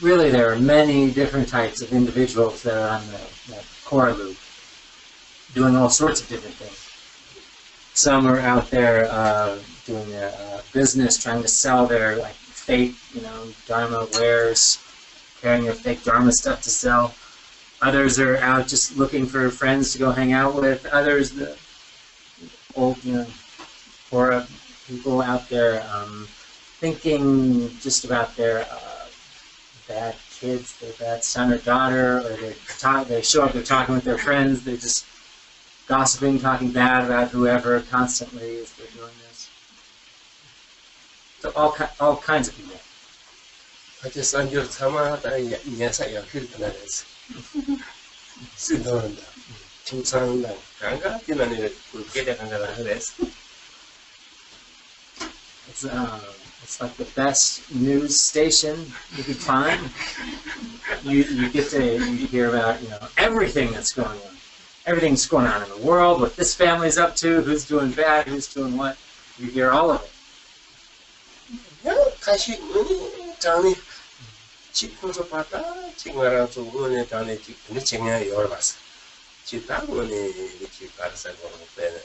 Really, there are many different types of individuals that are on the Kora loop, doing all sorts of different things. Some are out there doing their business, trying to sell their fake, Dharma wares, carrying their fake Dharma stuff to sell. Others are out just looking for friends to go hang out with. Others, the old, Kora people out there thinking just about their bad kids, their bad son or daughter, or they show up, they're talking with their friends, they're just gossiping, talking bad about whoever constantly as they're doing this. So all kinds of people. 어제 산줄 참아다 이야사야 그랬다는데 쓰던다 중상다 강가 지난에 그게다 강가라 그랬어. It's like the best news station you could find. You get to hear about everything that's going on. Everything's going on in the world, what this family's up to, who's doing bad, who's doing what. You hear all of it. 다시 장이 지금서 봤다 지금이랑 좀 은혜 장에 지금 정말 열봤어. 지금은 이렇게 가르쳐 보는 때는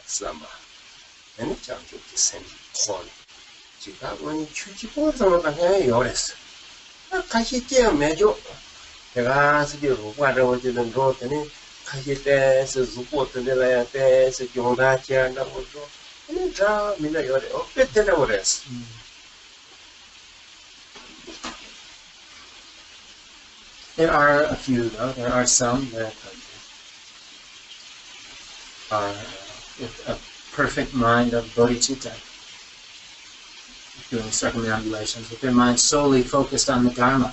삼아. 아니 장좀 생 콘. 지금은 휴지보서는 당연히 열었어. 다시 제 매주 내가 스디로 와르어지는 거더니 다시 때서 루포트 내려야 때서 경다지 한다고 또 자 민나 열어 어땠다고 그랬어. There are a few, though. There are some that are with a perfect mind of bodhicitta, doing circumambulations with their mind solely focused on the Dharma,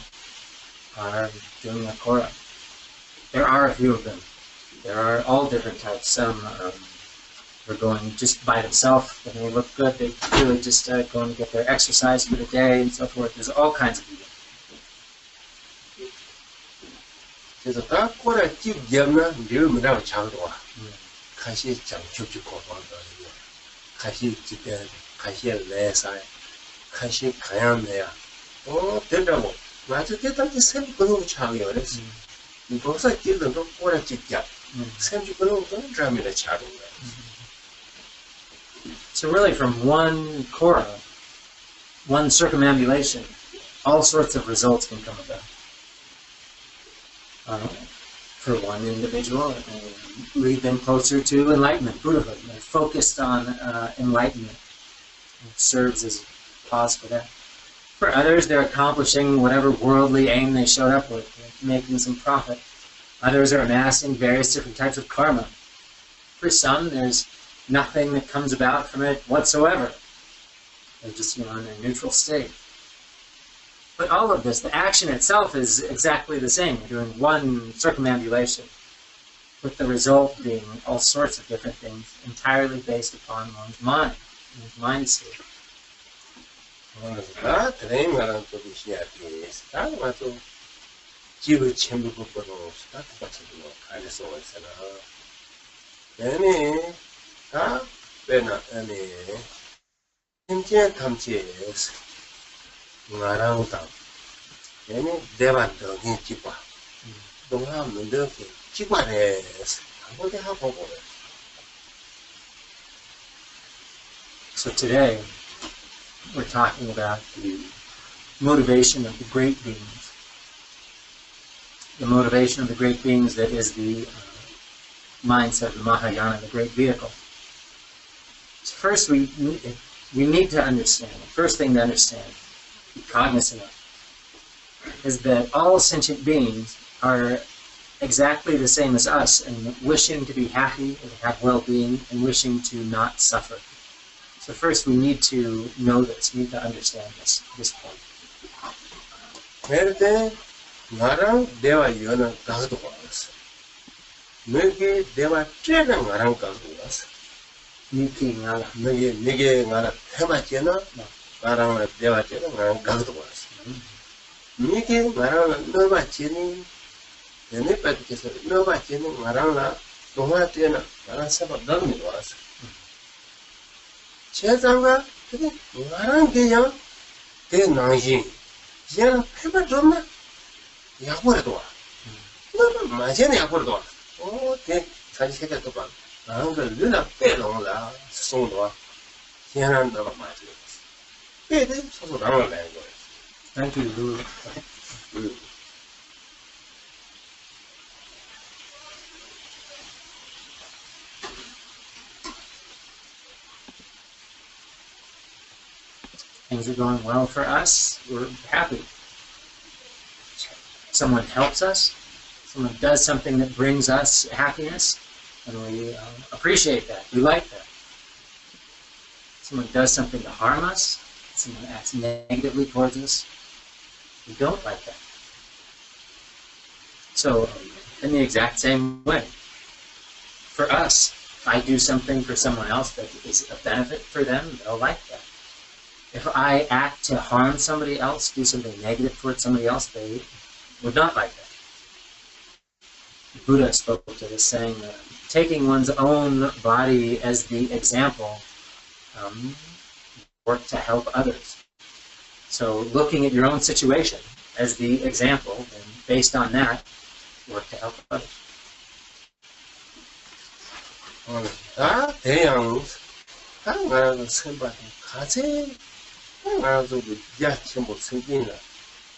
are doing a Kora. There are a few of them. There are all different types. Some are going just by themselves, and they look good. They really just going to get their exercise for the day and so forth. There's all kinds of people. 그래서 다 꼬라 찍으면 늘무라고 장도와 가시 장축축고 본다 가시 집에 가시 내사에 가시 가야매야 된다고 맞아 됐다고 샘 그런 차이 그랬어 이거서 찍는도 꼬라 찍자 샘 그런 거 드라마에 차는 거야. So really from one Kora, one circumambulation, all sorts of results can come about. For one individual, lead them closer to enlightenment, Buddhahood. They're focused on enlightenment. It serves as a cause for that. For others, they're accomplishing whatever worldly aim they showed up with, making some profit. Others are amassing various different types of karma. For some, there's nothing that comes about from it whatsoever. They're just in a neutral state. But all of this, the action itself is exactly the same. You're doing one circumambulation, with the result being all sorts of different things, entirely based upon one's mind, one's mind state. ngarangutam 얘는 대반도 찍과 동하면 이렇게 찍과래서 한번에 하고 그래. So today we're talking about the motivation of the great beings. the motivation of the great beings that is the mindset of the Mahayana, the great vehicle. So first we need to understand, the first thing to understand, be cognizant of, is that all sentient beings are exactly the same as us in wishing to be happy and have well-being and wishing to not suffer. So first we need to know this, we need to understand this point. 그때 나랑 내가 연을 가도 왔어. 너게 내가 쬐는 나랑 가도 왔어. 너게 나랑 해봤잖아. 나랑 내가 쬐는 나랑 가도 왔어. 너게 나랑 너가 쬐니 너네 빠지께서 너가 쬐는 나랑 나 동화 쬐는 나랑 서로 너무 왔어. 제장가 그게 나랑 그냥 내 나이 그냥 해봐 줬나? 약보라도 와. 너는 맞이는 약보라도 와. 대 자기 세계도 봐. 나는 그 누나 빼놓으라 수송도 와. 그냥 너가 맞이. 빼대 소소 나를 내 거야. Thank you, Lulu. Things are going well for us, we're happy. Someone helps us, someone does something that brings us happiness, and we appreciate that, we like that. Someone does something to harm us, someone acts negatively towards us, we don't like that. So, in the exact same way, for us, if I do something for someone else that is a benefit for them, they'll like that. If I act to harm somebody else, do something negative towards somebody else, they would not like that. The Buddha spoke to this, saying that taking one's own body as the example work to help others. So looking at your own situation as the example, and based on that, work to help others. 나도 야 전부 생기나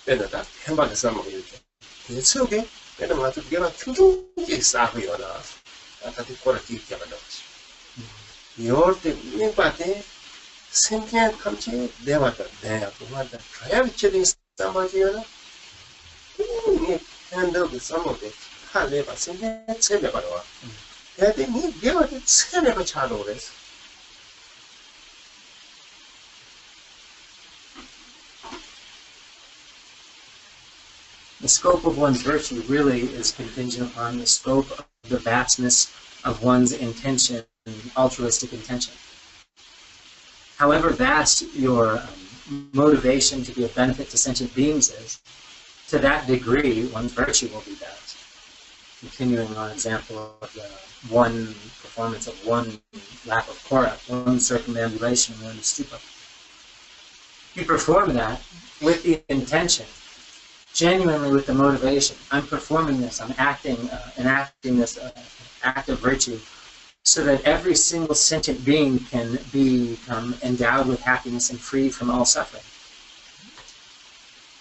빼다가 햄버거 싸먹어 이렇게 대체게 빼다 맞아 내가 충분히 싸고요나 아까도 거라 뒤에 가다 이럴 때 내가한테 생기한 감지 내가 내가 그만다 가야 미쳐진 싸마지요나 이 핸드도 싸먹게 할래봐 생기한 세배가 와 근데 내가 세배가 차도 그랬어. The scope of one's virtue really is contingent upon the scope of the vastness of one's intention, altruistic intention. However vast your motivation to be of benefit to sentient beings is, to that degree one's virtue will be vast. Continuing on example of the one performance of one lap of kora, one circumambulation, one stupa. You perform that with the intention, genuinely with the motivation. I'm performing this, I'm enacting this act of virtue so that every single sentient being can become endowed with happiness and free from all suffering.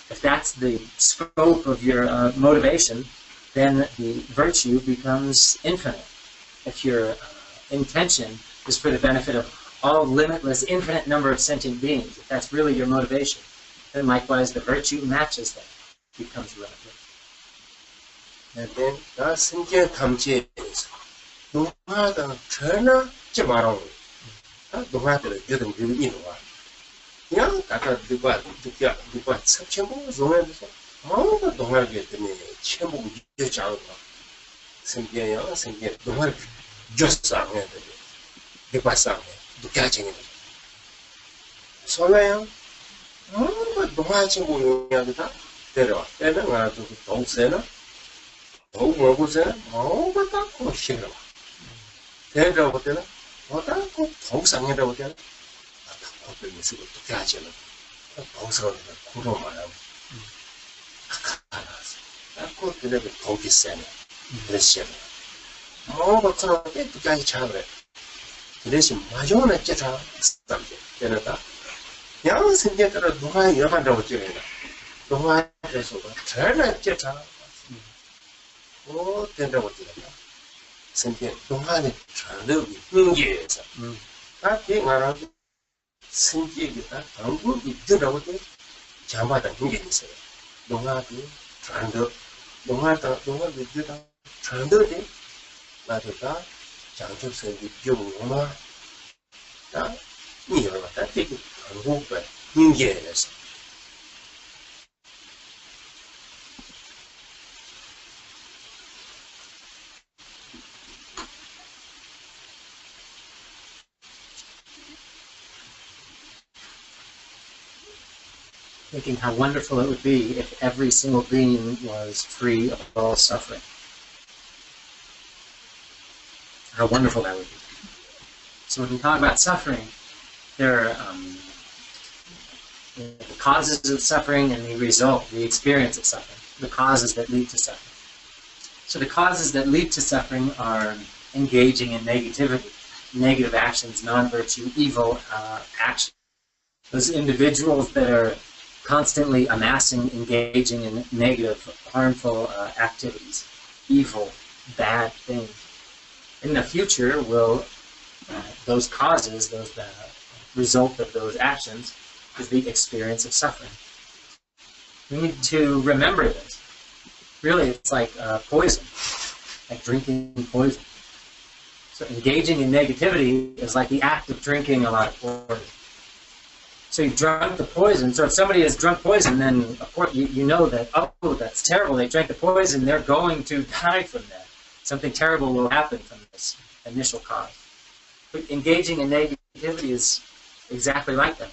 If that's the scope of your motivation, then the virtue becomes infinite. If your intention is for the benefit of all limitless, infinite number of sentient beings, if that's really your motivation, then likewise the virtue matches that. Becomes relevant. And then 나 생계 감지에서 누가다 전화 좀 누가들 여든 비밀이 와. 그냥 아까 누가 삼천봉 zon에서 동아게 때문에 천봉 여자가 생계야 생계 동아 줬상에 대파상 누가쟁이. 소매요. 동아 친구냐다. 때려. 때는 가지고 동세나 더 먹고세나 뭐가 고 싫어. 때려고 때는 뭐다 고 동상이라고 때는 어떤 모습을 어떻게 하지는 동서는 구로 말하고 고 그래도 동기 세네. 그랬어요. 뭐가 그렇게 끝까지 잘해. 그래서 마저는 째자 스tamp 때는다. 양 생겨들어 누가 여간다고 찌르나. 동화에서도 전혀 째자 된다고 들었다. 선제 동안에 전력이 흥계에서 앞에 말하고 선제기다 한국이 들어오고 자마다 흥계 있어요. 동안이 전력 동안이 들다 전력이 나도다 장족선이 교우마 다 이어가 되게 한국의 흥계에서 thinking how wonderful it would be if every single being was free of all suffering. How wonderful that would be. So when we talk about suffering, there are the causes of suffering and the result, the experience of suffering, the causes that lead to suffering. So the causes that lead to suffering are engaging in negativity, negative actions, non-virtue, evil actions. Those individuals that are constantly amassing, engaging in negative, harmful activities, evil, bad things. In the future, will those causes, those result of those actions, is the experience of suffering. We need to remember this. Really, it's like poison, like drinking poison. So engaging in negativity is like the act of drinking a lot of poison. So you've drunk the poison. So if somebody has drunk poison, then of course you know that, oh, that's terrible. They drank the poison. They're going to die from that. Something terrible will happen from this initial cause. But engaging in negativity is exactly like that.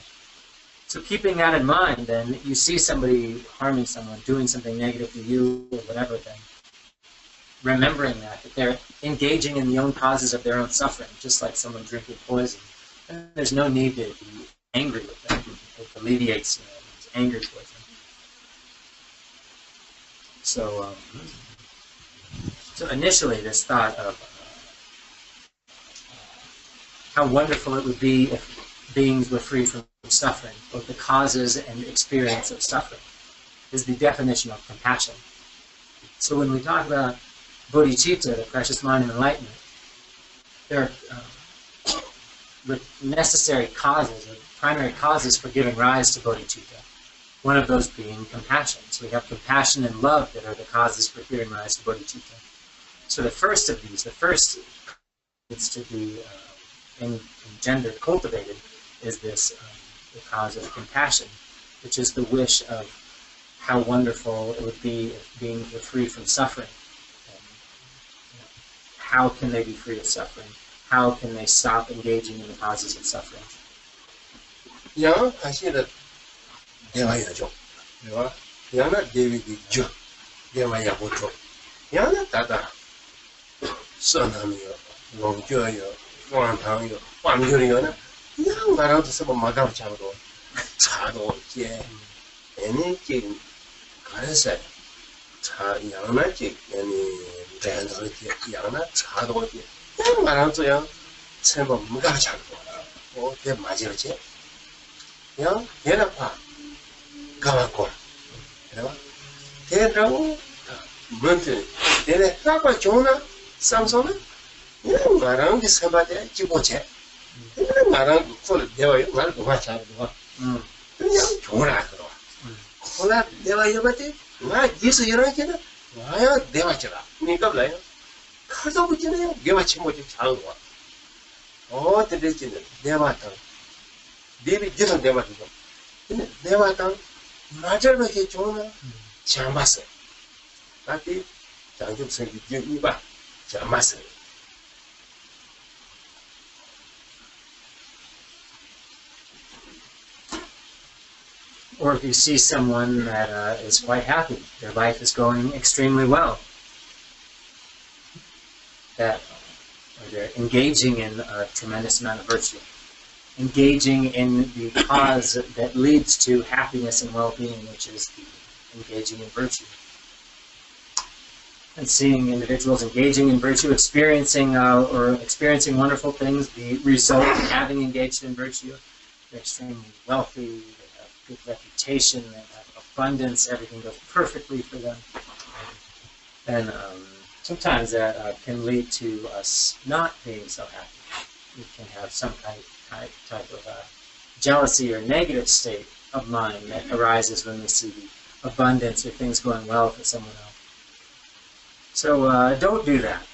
So keeping that in mind, then you see somebody harming someone, doing something negative to you or whatever, then remembering that they're engaging in the own causes of their own suffering, just like someone drinking poison. And there's no need to be angry with them. It alleviates his anger towards them. So initially this thought of how wonderful it would be if beings were free from suffering, both the causes and experience of suffering, is the definition of compassion. So when we talk about bodhicitta, the precious mind of enlightenment, there are necessary causes, or primary causes for giving rise to bodhicitta. One of those being compassion. So we have compassion and love that are the causes for giving rise to bodhicitta. So the first of these, the first needs to be engendered, cultivated, is this the cause of compassion, which is the wish of how wonderful it would be if beings were free from suffering. And, how can they be free of suffering? How can they stop engaging in the causes of suffering? 양 하시는 대화야죠. 대화. 양은 대위기죠. 대화야 보죠. 양은 다다. 선함이요. 농교요. 왕탕요. 왕교리요는 양 말아도 서버 마다로 차도 차도 이제 애니 지금 가르쳐 차 양나 지 애니 대한도 양나 차도 이제 양 말아도 양 서버 무가 차도 대 맞이지. 양 얘나파 가만고 그래봐 대라고 뭔데 얘네 나빠 좋나 삼성은 양 말하는 게 선바대 지고체 말하는 거 내가 말 그만 잘 봐. 그냥 좋으라 그러. 콜라 내가 이거지. 나 예수 이러니까 와야 내가 제가. 그러니까 뭐야? 칼도 붙이네요. 내가 친구들 잘 와. 대대지는 내가 당. 네비 지는 내가 당. 근데 내가 당 맞을로 해 좋으나 잘 봤어. 나한테 장점성이 이봐. 잘 봤어. Or if you see someone that is quite happy, their life is going extremely well, or they're engaging in a tremendous amount of virtue, engaging in the cause that leads to happiness and well-being, which is engaging in virtue. And seeing individuals engaging in virtue, experiencing wonderful things, the result of having engaged in virtue, they're extremely wealthy, good reputation, they have abundance, everything goes perfectly for them. And sometimes that can lead to us not being so happy. We can have some type of jealousy or negative state of mind that arises when we see the abundance or things going well for someone else. So don't do that.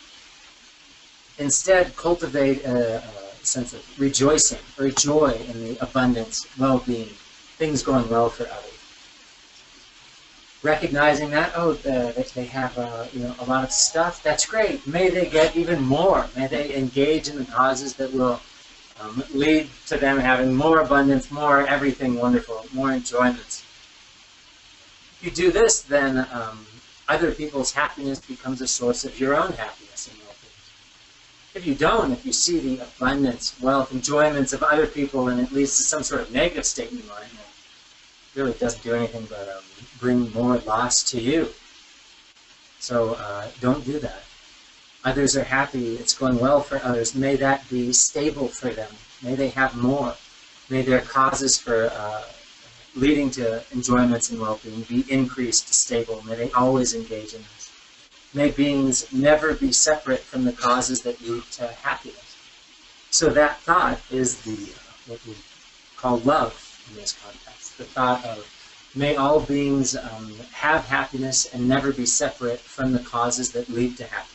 Instead, cultivate a sense of rejoicing or joy in the abundance, well-being, things going well for others. Recognizing that, that they have a lot of stuff, that's great. May they get even more. May they engage in the causes that will lead to them having more abundance, more everything wonderful, more enjoyments. If you do this, then other people's happiness becomes a source of your own happiness and well-being. If you don't, if you see the abundance, wealth, enjoyments of other people and it leads to some sort of negative state in your mind, it really doesn't do anything but bring more loss to you. So don't do that. Others are happy, it's going well for others. May that be stable for them. May they have more. May their causes for leading to enjoyments and well-being be increased, stable. May they always engage in this. May beings never be separate from the causes that lead to happiness. So that thought is what we call love in this context. The thought of may all beings have happiness and never be separate from the causes that lead to happiness.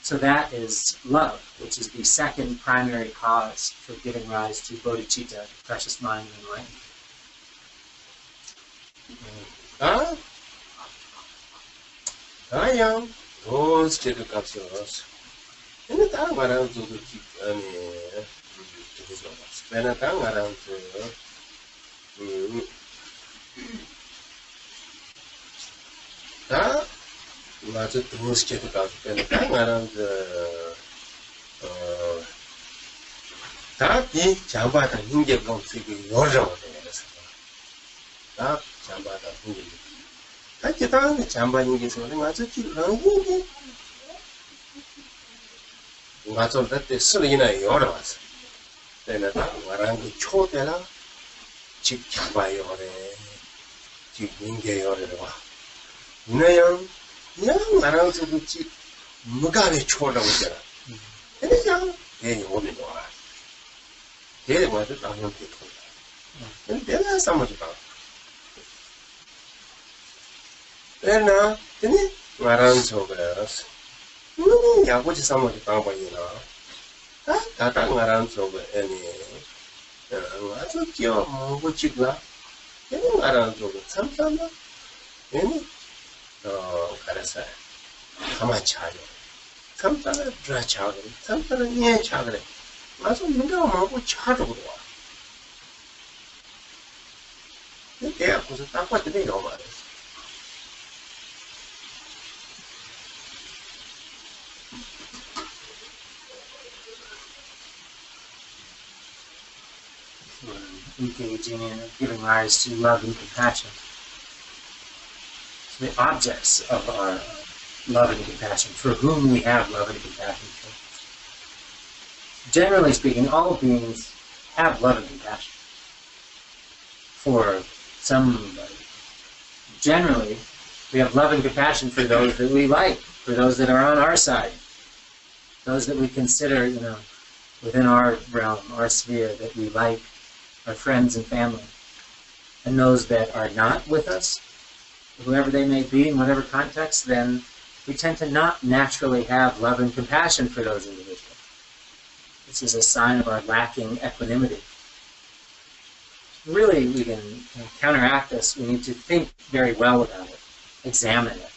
So that is love, which is the second primary cause for giving rise to bodhicitta, precious mind and enlightenment. Yang those check capsules. And the time around to the keep when a time around to that was a those check out when a time around that the Jamba and India come to Lojong. That Jamba and India. That's the Jamba India is only much of you. That's all that is Sulina Yoras. Then a Warangi Chotella, Chip Jamba Yore, Chip Inge Yorewa. Nayam, young around to the Chip Mugari Chota with her. And it's young, then you only know. Here was it on your people. And then there's so much about. Then now, didn't it? Around over us. Yeah, what is some of the power you know? That around over any. I took your what you got. Then around over sometimes. Any? Oh, gotta say. How much child? Sometimes dry child, sometimes near child. 맞아, 민가가 뭐고 차도 그래. 내가 무슨 딱 봤을 때 너무 많아. Engaging in giving rise to love and compassion. So the objects of our love and compassion, for whom we have love and compassion for. Generally speaking, all beings have love and compassion for somebody. Generally, we have love and compassion for those that we like, for those that are on our side, those that we consider, within our realm, our sphere, that we like, our friends and family. And those that are not with us, whoever they may be in whatever context, then we tend to not naturally have love and compassion for those individuals. This is a sign of our lacking equanimity. Really, we can counteract this. We need to think very well about it, examine it.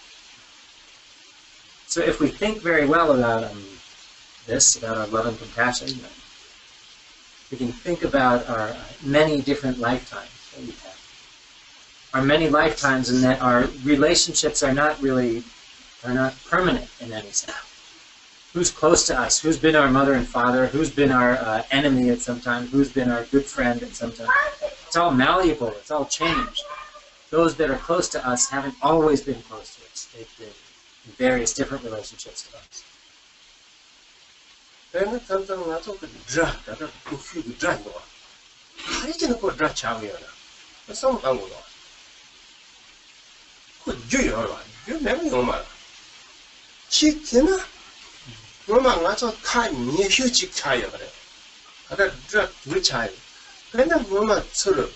So if we think very well about about our love and compassion, we can think about our many different lifetimes that we've had. Our many lifetimes, and that our relationships are not permanent in any sense. Who's close to us? Who's been our mother and father? Who's been our enemy at some time? Who's been our good friend at some time? It's all malleable. It's all changed. Those that are close to us haven't always been close to us. They've been in various different relationships to us. Then sometimes I talk to drag, I don't feel the drag. How did you go drag Chaviana? Some angle. Could you, you never know, man. 치키나 뭐만 가서 타 니휴지 차요 그래. 하다 둘 차요. 근데 뭐만 서로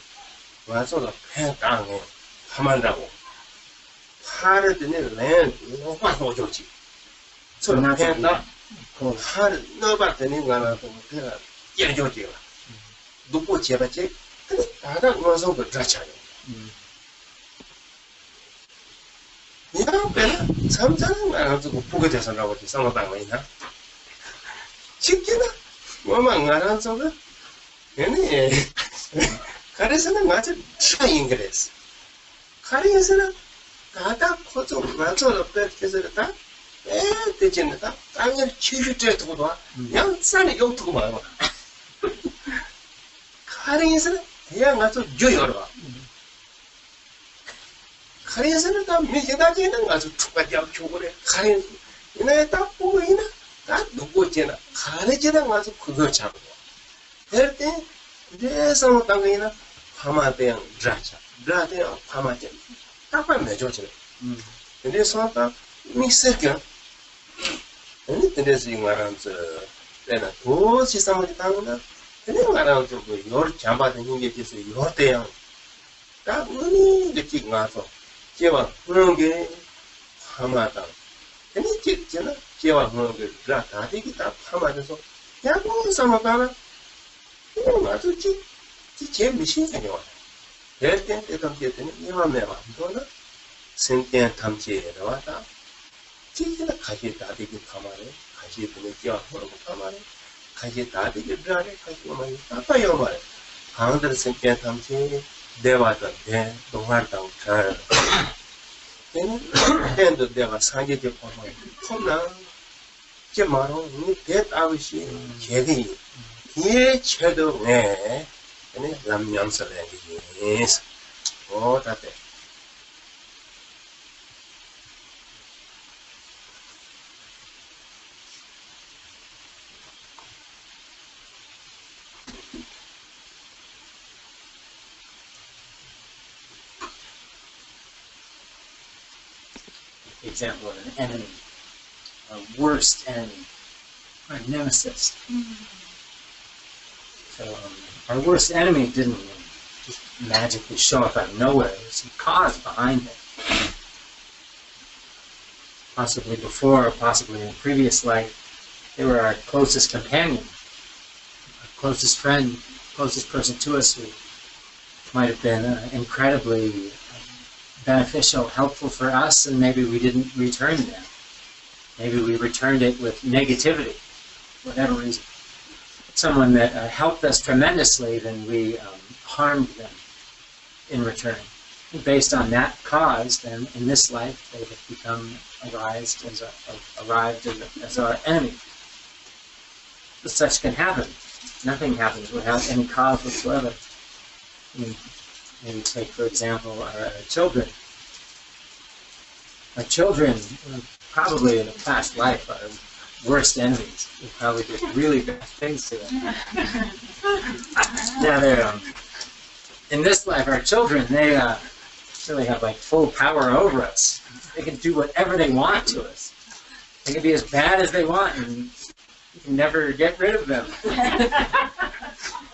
와서 배 땅에 가만다고. 파르더니 내 너만 오죠지. 서로 배다. 파르 너봤더니 가나도 그냥 예조지가. 누구 제바지? 근데 다다 와서 그 자차요. 야, 배나 삼자는 안 하고 보게 돼서 나오지 상어방에 있나? 쉽게나 뭐만 안 하서 얘네 가래서는 아주 차이인 그랬어. 가래에서는 다다 커져 맞춰서 뺏겨서 다 되지는 다 땅을 치유죄 두고 봐. 그냥 산에 용 두고 봐. 가래에서는 대양 가서 요여러. 가래에서는 다 미세다지는 가서 투가지하고 교고래. 가래 이날 딱 보고 이나 다 누구 있잖아. 가래지는 가서 그거 잡고. 그럴 때 그래서 땅이나 파마대양 드라차. 드라대양 파마대. 딱만 매줘지네. 근데 서다 미세겨. 근데 그래서 이 말하면서 내가 그 시스템을 당하나 근데 말하면서 그 열 잠바든 힘에 비해서 열대양 딱 은이 느끼고 나서 제가 그런 게 파마다. 근데 찍잖아. 제가 그런 게 다 되게 다 파마돼서 야구 삼아가나 그냥 아주 제일 미신하게 와. 그럴 때 때는 이만매만 너는 생태 탐지에 나왔다. 진짜 가시 다 되게 파마래. 가시 그냥 제가 그런 거 파마래. 가시 다 되게 그래. 가시 오면 아빠요 말해. 강들 생태 탐지 내와던 내 동화당 잘. 걔는 내가 상계적 보면 폼나 제 말은 이 대따위시 개기 이 최도네 얘네 남양설에 있어. 오 다돼. Example of an enemy, a worst enemy, our nemesis. So our worst enemy didn't just magically show up out of nowhere. There's some cause behind it. Possibly before, or possibly in a previous life, they were our closest companion, our closest friend, closest person to us who might have been incredibly beneficial, helpful for us, and maybe we didn't return them. Maybe we returned it with negativity, for whatever reason. Someone that helped us tremendously, then we harmed them in return. And based on that cause, then in this life, they have become arrived as our enemy. But such can happen. Nothing happens without any cause whatsoever. Maybe take, for example, our children. Our children, probably in a past life, our worst enemies. We probably did really bad things to them. Now they're, in this life, our children, they really have like full power over us. They can do whatever they want to us. They can be as bad as they want, and you can never get rid of them. You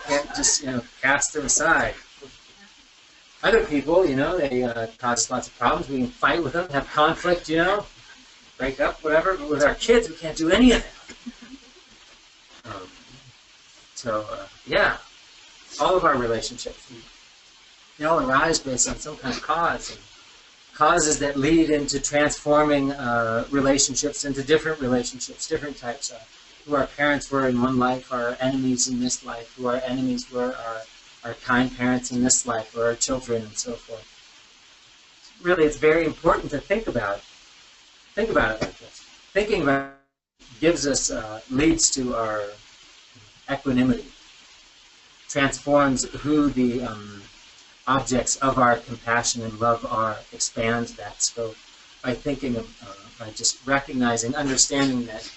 can't just, cast them aside. Other people, they cause lots of problems. We can fight with them, have conflict, break up, whatever. But with our kids, we can't do any of that. Yeah, all of our relationships, they all arise based on some kind of cause. And causes that lead into transforming relationships into different relationships, different types. Who our parents were in one life are our enemies in this life. Who our enemies were our kind parents in this life, or our children, and so forth. Really, it's very important to think about it. Think about it like this. Thinking about it gives us, leads to our equanimity. Transforms who the objects of our compassion and love are, expands that scope by thinking of, by just recognizing, understanding that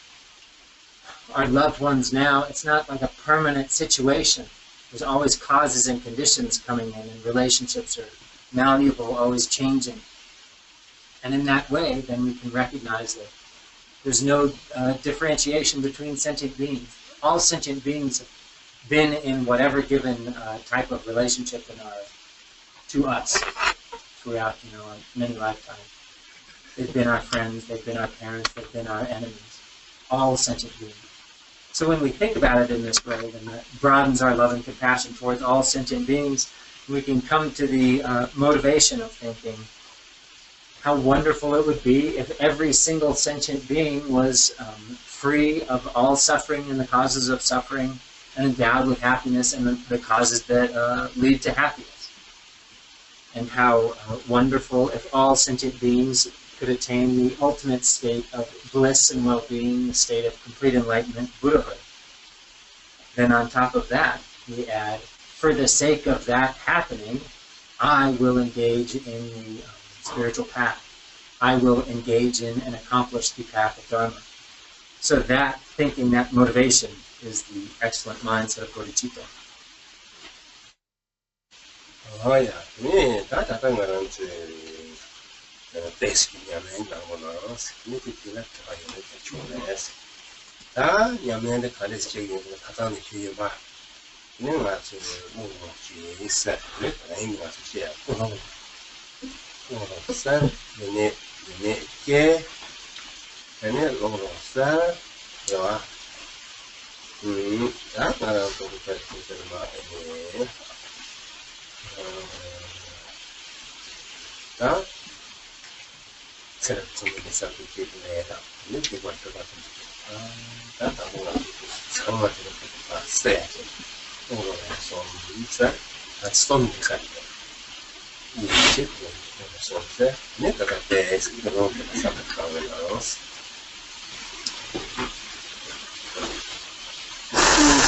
our loved ones now, it's not like a permanent situation. There's always causes and conditions coming in, and relationships are malleable, always changing. And in that way, then we can recognize that There's no differentiation between sentient beings. All sentient beings have been in whatever given type of relationship to us throughout, many lifetimes. They've been our friends, they've been our parents, they've been our enemies. All sentient beings. So when we think about it in this way, then that broadens our love and compassion towards all sentient beings. We can come to the motivation of thinking how wonderful it would be if every single sentient being was free of all suffering and the causes of suffering, and endowed with happiness and the causes that lead to happiness. And how wonderful if all sentient beings could attain the ultimate state of bliss and well-being, the state of complete enlightenment, Buddhahood. Then on top of that, we add, for the sake of that happening, I will engage in the spiritual path. I will engage in and accomplish the path of Dharma. So that thinking, that motivation, is the excellent mindset of bodhicitta. Oh yeah, me that around basic yamen namonas, niti left I make a choice. Ah, yamen the college chicken, Katani Kiba. Nyingma to move is set with Nyingma to share. Son, the net, gay, and it long son, you are. That I don't go to the market. That set up some of the subject later. You get what you're going to do. That I want to so much of the stairs. Over some inside, that's stone inside. You sit with some there. Never got there, it's the road to the summit coming house.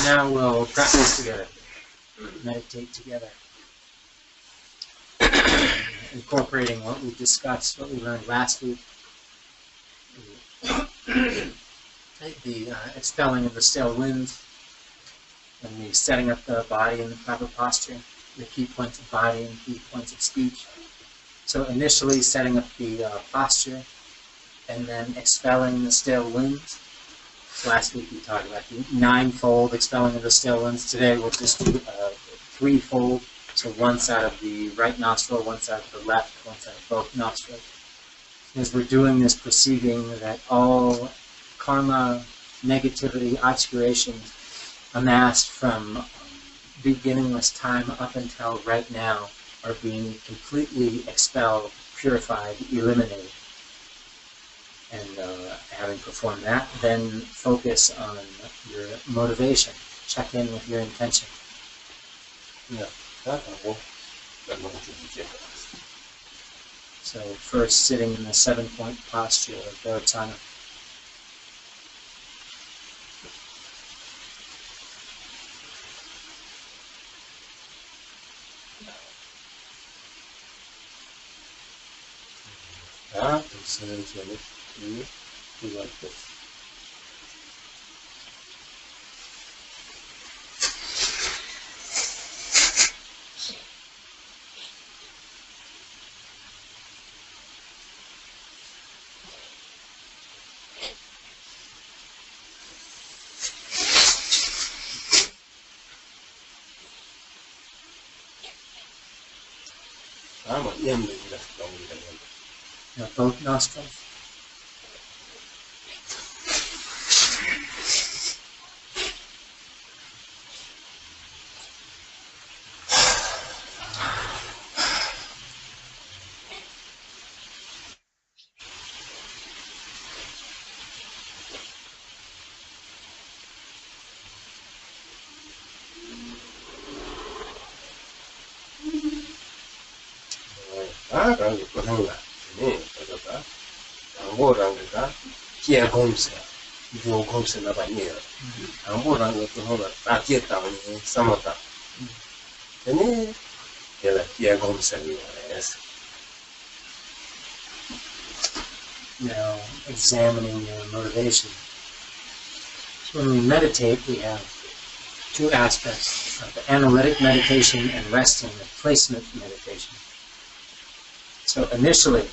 Now we'll practice together, meditate together, incorporating what we discussed, what we learned last week, the expelling of the stale winds, and the setting up the body in the proper posture, the key points of body and key points of speech. So initially setting up the posture, and then expelling the stale winds. Last week we talked about the ninefold expelling of the stale winds. Today we'll just do threefold. So one side of the right nostril, one side of the left, one side of both nostrils. As we're doing this, perceiving that all karma, negativity, obscurations amassed from beginningless time up until right now are being completely expelled, purified, eliminated. And having performed that, then focus on your motivation. Check in with your intention. Yeah, that I will. That will be So first, sitting in the 7-point posture of Dharana. Do like this. I'm a young lady that's longer than him. Now both nostrils. Rang ko nang la ni to ta ambo rang ka kia gom se jo gom se na ba ni ambo rang ko ho la ta kia ta ni samata ni kela kia gom se ni es. Now examining your motivation. So when we meditate, we have two aspects of analytic meditation and resting, the placement meditation. So initially,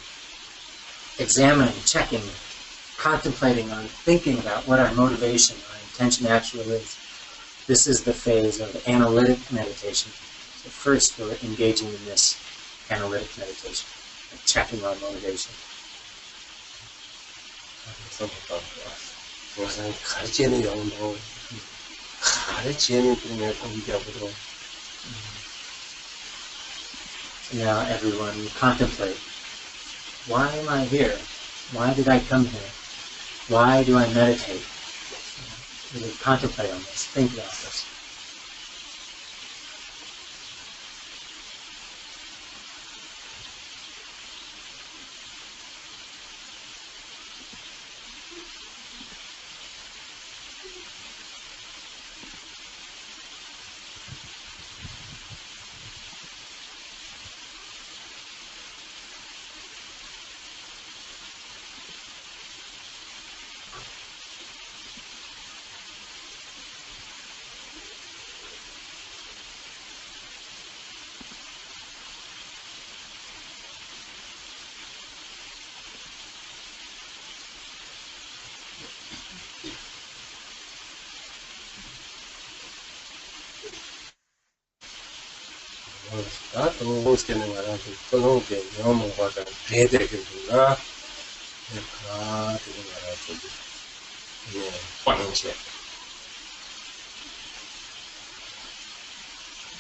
examining, checking, contemplating on, thinking about what our motivation, our intention actually is. This is the phase of analytic meditation. So first we're engaging in this analytic meditation, checking our motivation. Now everyone contemplate. Why am I here? Why did I come here? Why do I meditate? Really contemplate on this, think about this.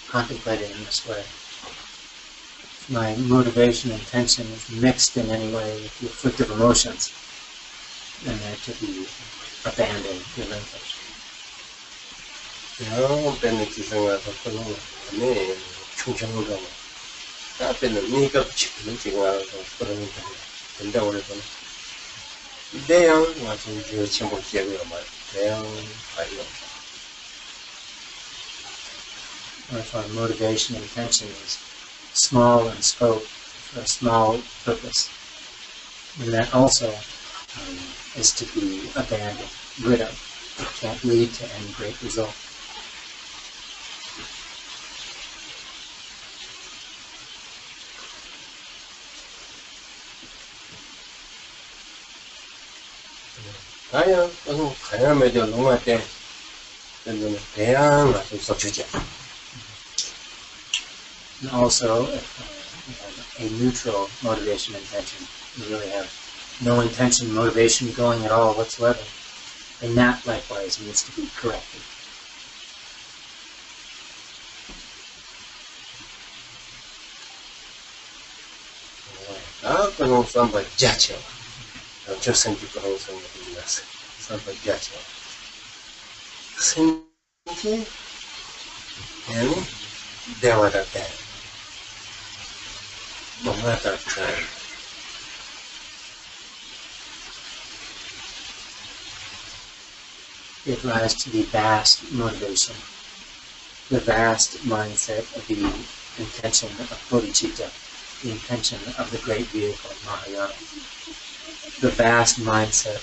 Contemplating in this way. If my motivation and intention is mixed in any way with the afflictive emotions, then they're to be abandoned, relinquished. Or if our motivation and intention is small in scope, for a small purpose, then that also is to be abandoned, rid of. It can't lead to any great result. And also, if we have a neutral motivation intention, we really have no intention, motivation going at all whatsoever, then that likewise needs to be corrected. Give rise to the vast motivation, the vast mindset of the intention of bodhicitta, the intention of the great vehicle, Mahayana, the vast mindset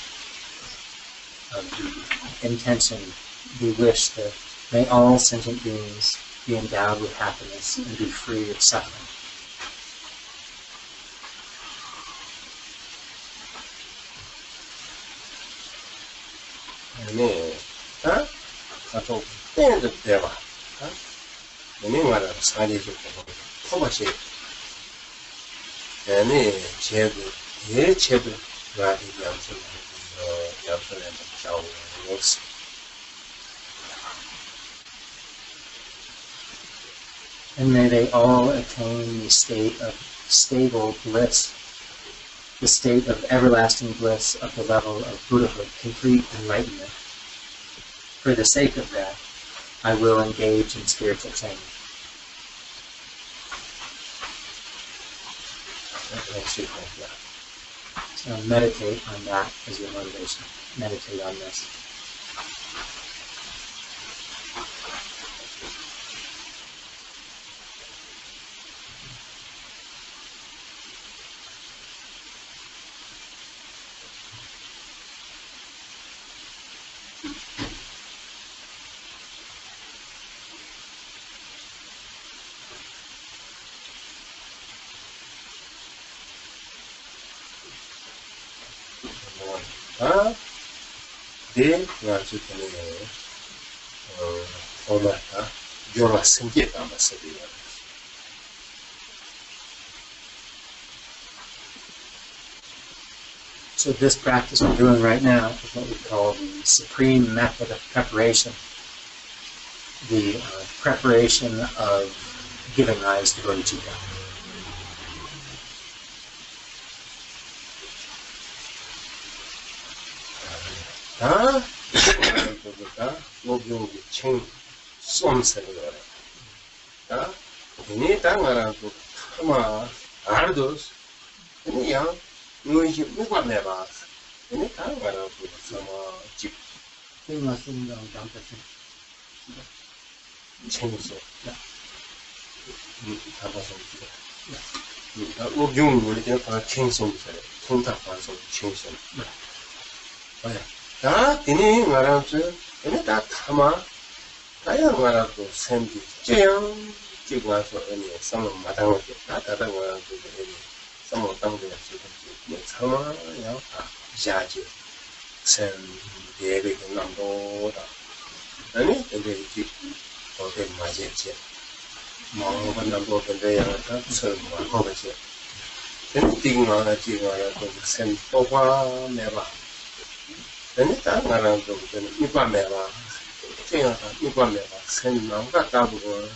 of the intention, the wish that may all sentient beings be endowed with happiness and be free of suffering. And may they all attain the state of stable bliss, the state of everlasting bliss of the level of Buddhahood, complete enlightenment. For the sake of that, I will engage in spiritual training. So meditate on that as your motivation. Meditate on this. 다 내 가지고 되네. 오마타 요라 생계가 맞습니다. So this practice we're doing right now is what we call the supreme method of preparation. The preparation of giving rise to bodhicitta. 다 그러니까 여기 청 쏨세가 다 괜히 당하라고 아마 알도 그냥 너희 누가 내봐 괜히 당하라고 아마 집 챙겼어 잡아서 여기 우리 다 챙송세 통탁 방송 챙송 다 드니 말하면서 얘네 다 타마 다양 말하고 샘비 째영 찍고 와서 언니 상을 마당을 다 다당 말하고 언니 상을 땅에 지금 상황이야 자지 샘 예배 남도다 아니 근데 이제 어디 맞겠지 뭐가 남도 근데 야가 설마 거기서 근데 띵마가 지금 샘 또봐 내봐 근데 다 말하고 이밤에봐 제가 이밤에봐 생각가 따보고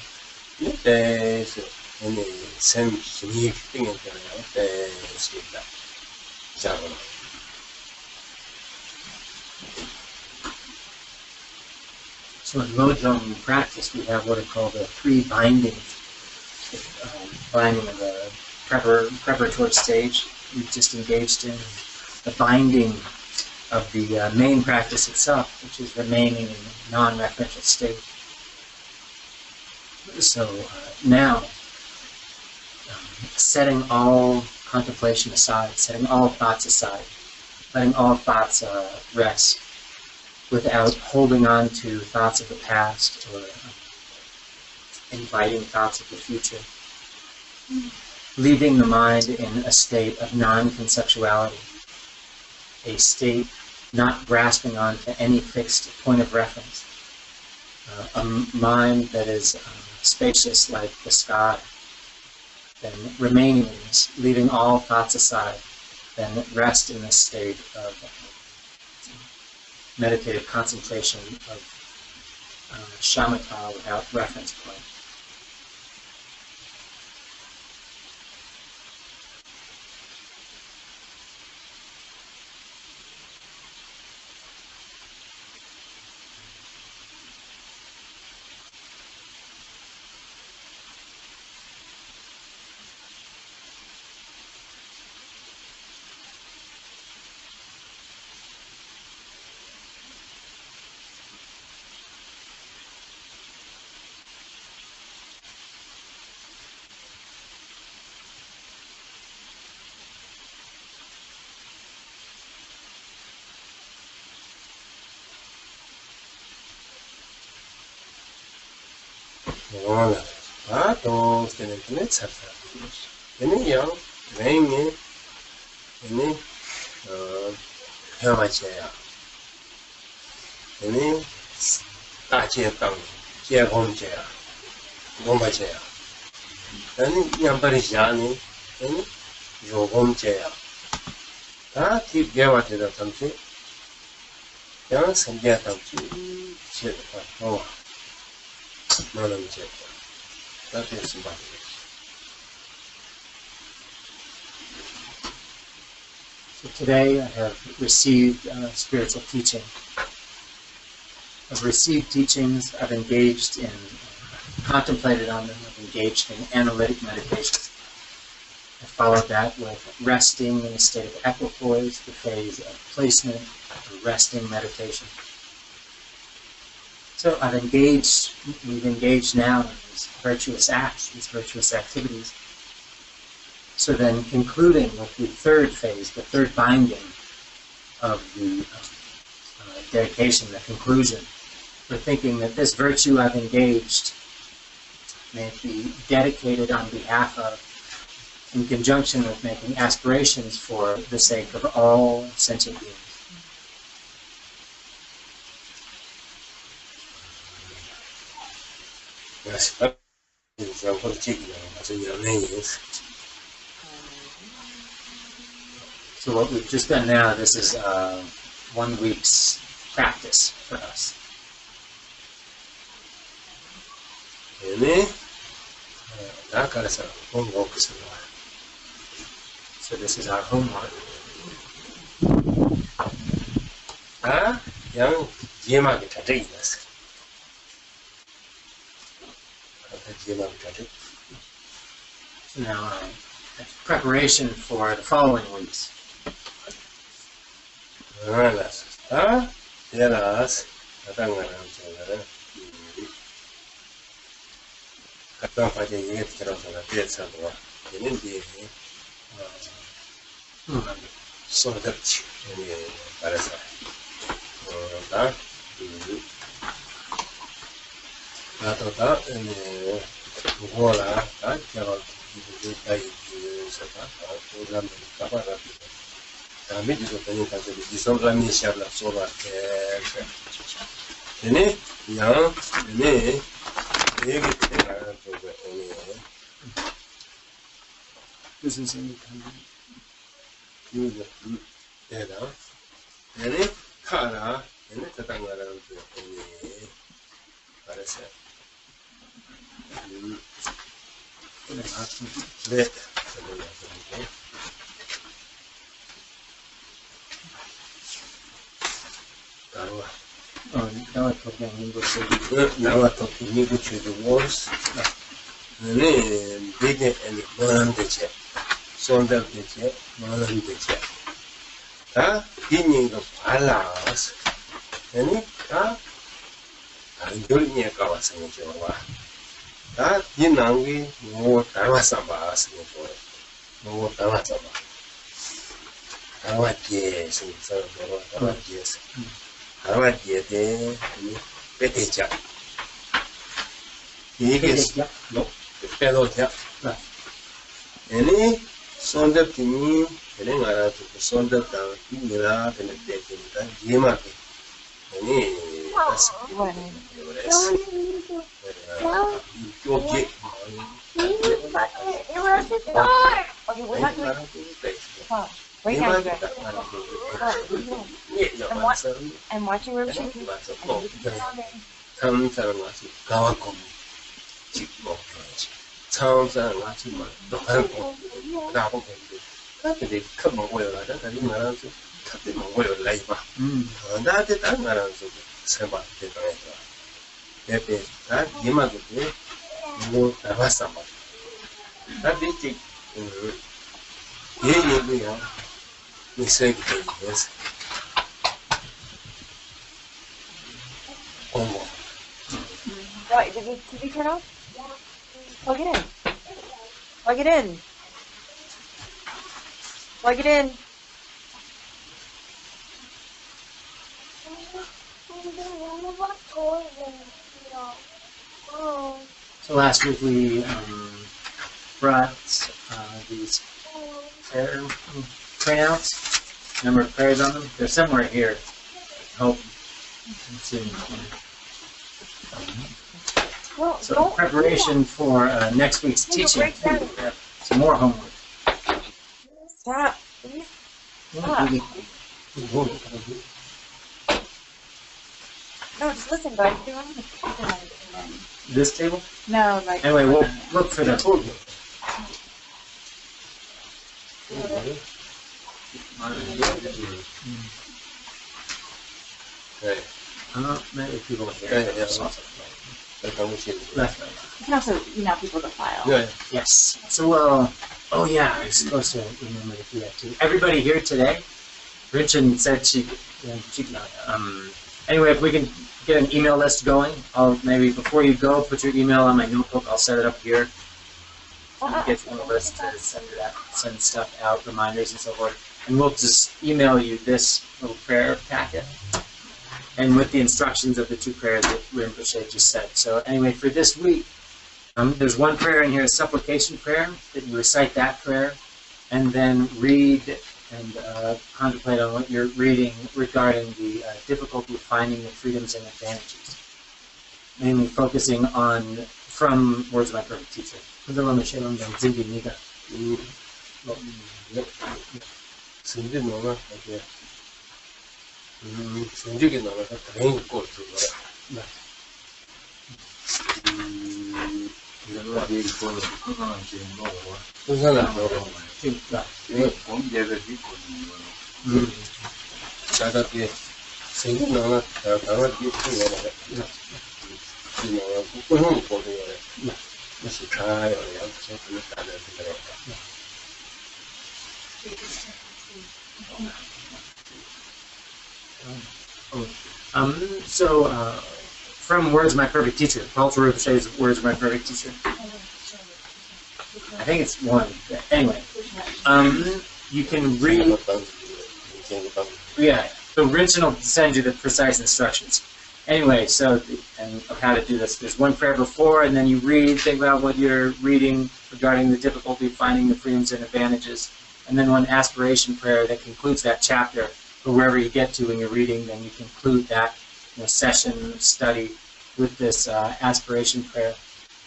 이때서 오늘 생신이 띵했잖아요 때시다 자고 So in Lojong practice, we have what are called the three bindings. Binding of the preparatory stage we've just engaged in, the binding of the main practice itself, which is remaining in a non-referential state. So now, setting all contemplation aside, setting all thoughts aside, letting all thoughts rest, without holding on to thoughts of the past or inviting thoughts of the future. Leaving the mind in a state of non-conceptuality, a state not grasping onto any fixed point of reference, a mind that is spacious like the sky, then remaining in this, leaving all thoughts aside, then rest in this state of meditative contemplation of shamatha without reference point. 원하는 또 때문에 찾아. 얘는요, 매일 얘는 해와져야. 얘는 다지했던 제공제야, 몸바제야. 얘는 양발이지 않니? 얘는 요공제야. 다 뒷배와 되다 잠시. 그냥 생겨야 잠시. 제가 너는 이제 나한테 있으면 So today I have received spiritual teaching. I've received teachings, I've engaged in, contemplated on them, I've engaged in analytic meditation. I followed that with resting in a state of equipoise, the phase of placement, resting meditation. So we've engaged now in these virtuous acts, these virtuous activities. So then concluding with the third phase, the third binding of the dedication, the conclusion, we're thinking that this virtue I've engaged, may it be dedicated on behalf of, in conjunction with making aspirations for the sake of all sentient beings. So what we've just done now, this is 1 week's practice for us. So this is our homework. So now preparation for the following weeks. I'm watching Rinpoche. What, did the TV turn off? Plug it in. Plug it in. Plug it in. So last week we brought these prayer printouts. Number of prayers on them. They're somewhere here. Hope. Soon. Well, So preparation for next week's teaching. Some more homework. Stop. Stop. No, just listen, guys. Do This table? No, like. Anyway, we'll look for the maybe people here. You can also email people the file. Yes. So, oh yeah, I'm supposed to remember to do that too. Everybody here today, Richard said she anyway, if we can get an email list going, I'll maybe before you go, put your email on my notebook. I'll set it up here. Get on the list to send stuff out, reminders and so forth. And we'll just email you this little prayer packet. And with the instructions of the 2 prayers that Rinpoche just said. So anyway, for this week, there's one prayer in here, a supplication prayer, that you recite that prayer, and then read and contemplate on what you're reading regarding the difficulty of finding the freedoms and advantages. mainly focusing on from words of my perfect teacher. 성질 너무 이게 성질이 너무 다행히 꼴도 내가 제일 좋아하는 그거는 지금 뭐고 우선은 그러니까 이거 공개를 있거든요. 자다게 성질 너무 다양하게 있는 지금 그거는 보여요. 무슨 차요? 양쪽 그 다른 데가 from Words of My Perfect Teacher, Cultural Rinpoche's Words of My Perfect Teacher. I think it's one. Anyway, you can read. Yeah, the original sends you the precise instructions. Anyway, and of how to do this. There's one prayer before, and then you read, think about what you're reading regarding the difficulty of finding the freedoms and advantages, and then one aspiration prayer that concludes that chapter. Or wherever you get to when you're reading, then you conclude that session study with this aspiration prayer.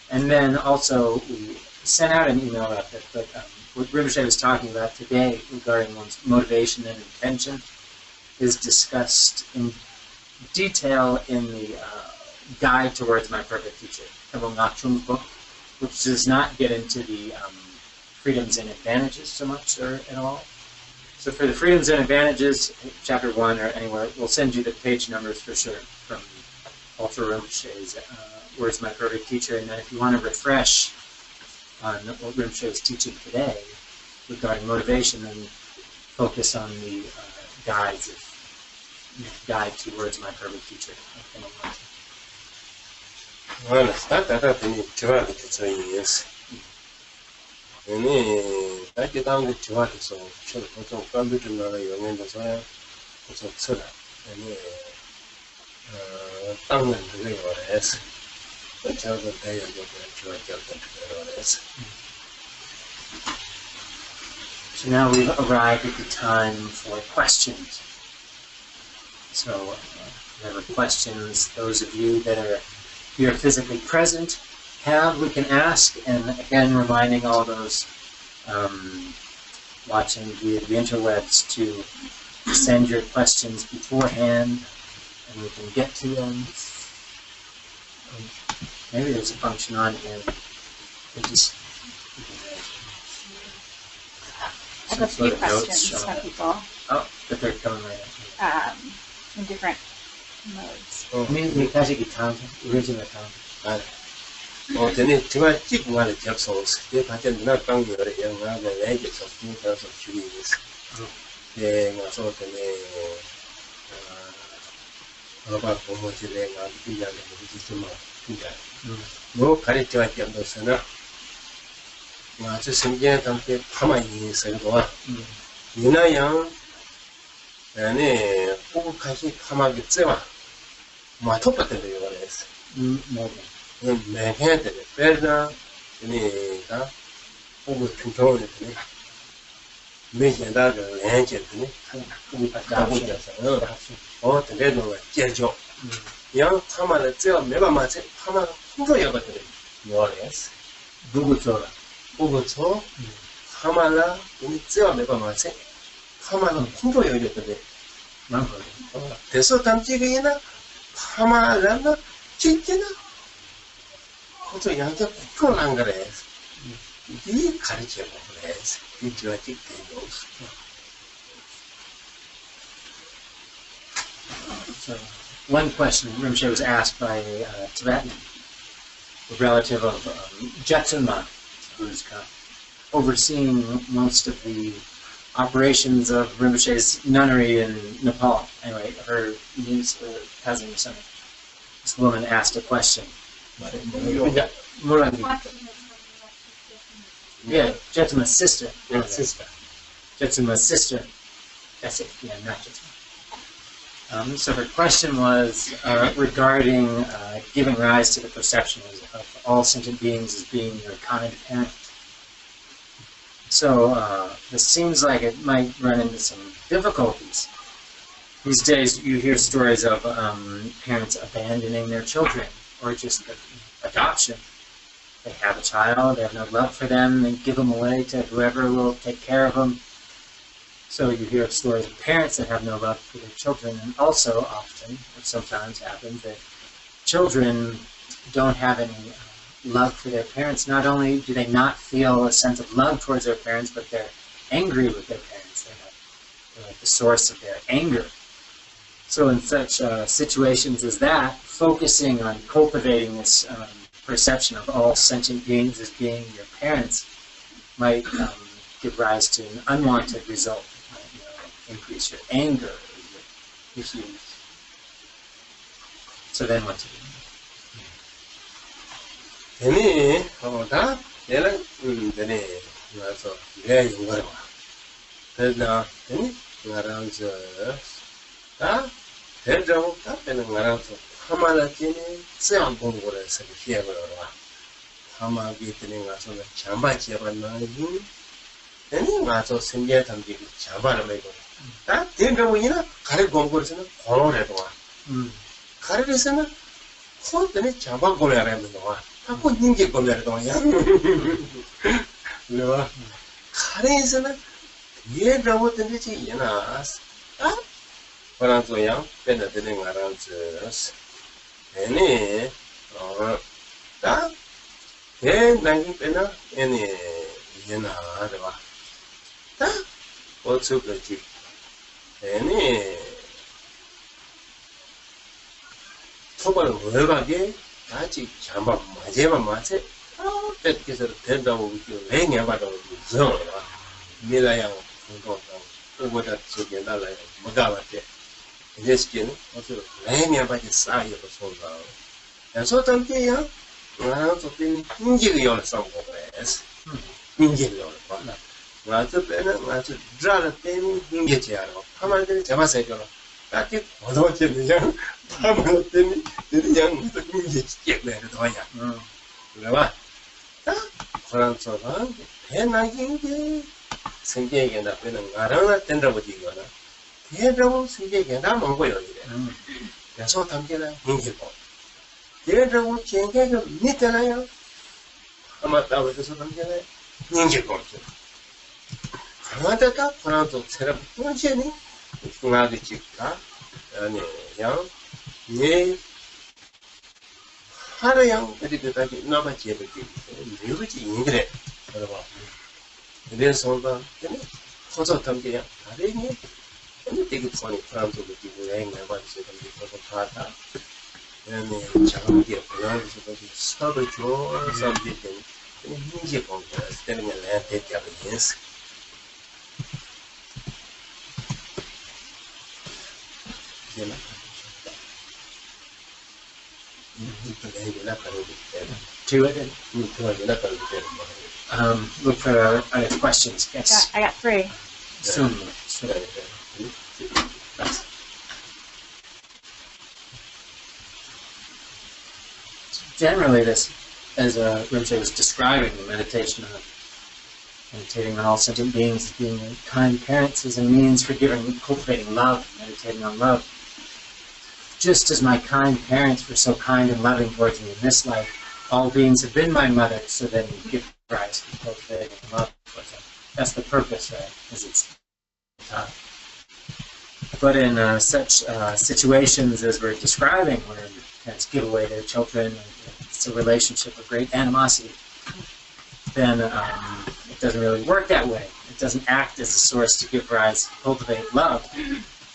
And then also we sent out an email about that, but what Rinpoche was talking about today regarding one's motivation and intention is discussed in detail in the Guide Towards My Perfect Teacher, Khenpo Ngagchung's book, which does not get into the freedoms and advantages so much or at all. So for the freedoms and advantages, chapter 1 or anywhere, we'll send you the page numbers for sure from Ultra Rinpoche's Words of My Perfect Teacher. And then if you want to refresh on what Rinpoche was teaching today regarding motivation, then focus on the Guide to Words of My Perfect Teacher. Bueno, está bien, 이렇게 다른 게 좋아해서 저도 보통 깜비들 나라 영향도서 보통 쳐라. 땅은 그게 원해서 저도 대여도 좋아했죠. So now we've arrived at the time for questions. So whatever questions those of you that are here physically present have, we can ask, and again reminding all those watching via the interwebs to send your questions beforehand and we can get to them. Maybe there's a function on here. I have a few questions from people. Oh, but they're coming right up. In different modes. Original account. 저는 정말 찍고가는 접속스. 내 같은 나 강요를 영화를 내게 접속해서 줄이겠어. 네, 가서 전에 어바 공모지에 가서 비자를 무지좀 비자. 뭐 가르쳐 왔던데서나 아주 성경에 담게 파마이 있어도 이나양 안에 포국하시 파마게 째와 마토빠들 요거랬어. 매해들 빼나 그니까 오고 충청을 매년다를 해제더니 우리 가고 있어서 되게도 제조 양 파마를 째어 매번 맞지 파마 풍조여거든 요래스 누구죠 누구죠 파마라 우리 째어 매번 맞지 파마는 풍조여거든 많거든 대서 담지기나 파마라나 진짜나 그것도 양자 불편한 거래. 이 가르쳐고 그래. 이 좋아지 되고. So, one question Rinpoche was asked by a Tibetan, a relative of Nyingma, who's overseeing most of the operations of Rinpoche's nunnery in Nepal. Anyway, her niece or cousin or something. This woman asked a question. Yeah, Jetsuma's sister. Yeah, sister. Jetsuma's sister. That's it. Yeah, not Jetsuma. So her question was regarding giving rise to the perception of all sentient beings as being your common parent. So this seems like it might run into some difficulties. These days you hear stories of parents abandoning their children or just adoption. They have a child, they have no love for them, they give them away to whoever will take care of them. So you hear of stories of parents that have no love for their children, and also often, or sometimes happens, that children don't have any love for their parents. Not only do they not feel a sense of love towards their parents, but they're angry with their parents. They're like the source of their anger. So in such situations as that, focusing on cultivating this perception of all sentient beings as being your parents might give rise to an unwanted result. Increase your anger, your issues. So then what to do? Then, that, then, so yeah, you know, then around that, then around Hamala Kini, Sam Bongores, and here, Hama getting us on the Chamba Chiavan, then also send yet and give Chamba. That didn't we know? Carry Gongos in a horror at one. Carry is in a hot and a Chamba Gomer and the one. How could you get Gomer at one? No, Carry is in a year drought in the Chianas. But I'm so young, then the thing around us. Any, or that, then 19 penna, any, that, what's so good? Any, total work, Nachi, Chamba, Majeva Mate, that gets a tender with you laying about the zone. Milayang, over that together like Magavate. This skin, also laying about the side of the soul. And so, Tantia, around to be Ninja some of us. Ninja, not to pen, not to draw a penny, Ninja. How much did Jamasego? That it was what you young, Pamela Penny, the young Ninja get there to Toya. Never. Franco, and I think Sinking and up in a tender with you. Here, Sinking and I'm away. That's what I'm getting. Here, the wood can't get a knit. I'm not out with the Southern Ninja culture. Another cup, Franco, set up one jenny, Ngagchung, and young, yea. How young, but it is like not much yet. Beauty in it. There's all the also Tangia, I didn't take it funny from to the people hang about the Tata. And Changi, stop it or something. Ninja conquerors telling a land take evidence. To it and look for other questions. Yes. I got 3. Soon. Generally, this, as Rinpoche was describing the meditation of meditating on all sentient beings as being kind parents as a means for cultivating love, meditating on love. Just as my kind parents were so kind and loving towards me in this life, all beings have been my mother, so then you give rise to cultivating love towards them. That's the purpose, right? As it's taught. But in such situations as we're describing, where parents give away their children, and it's a relationship of great animosity, then it doesn't really work that way. It doesn't act as a source to give rise, cultivate love.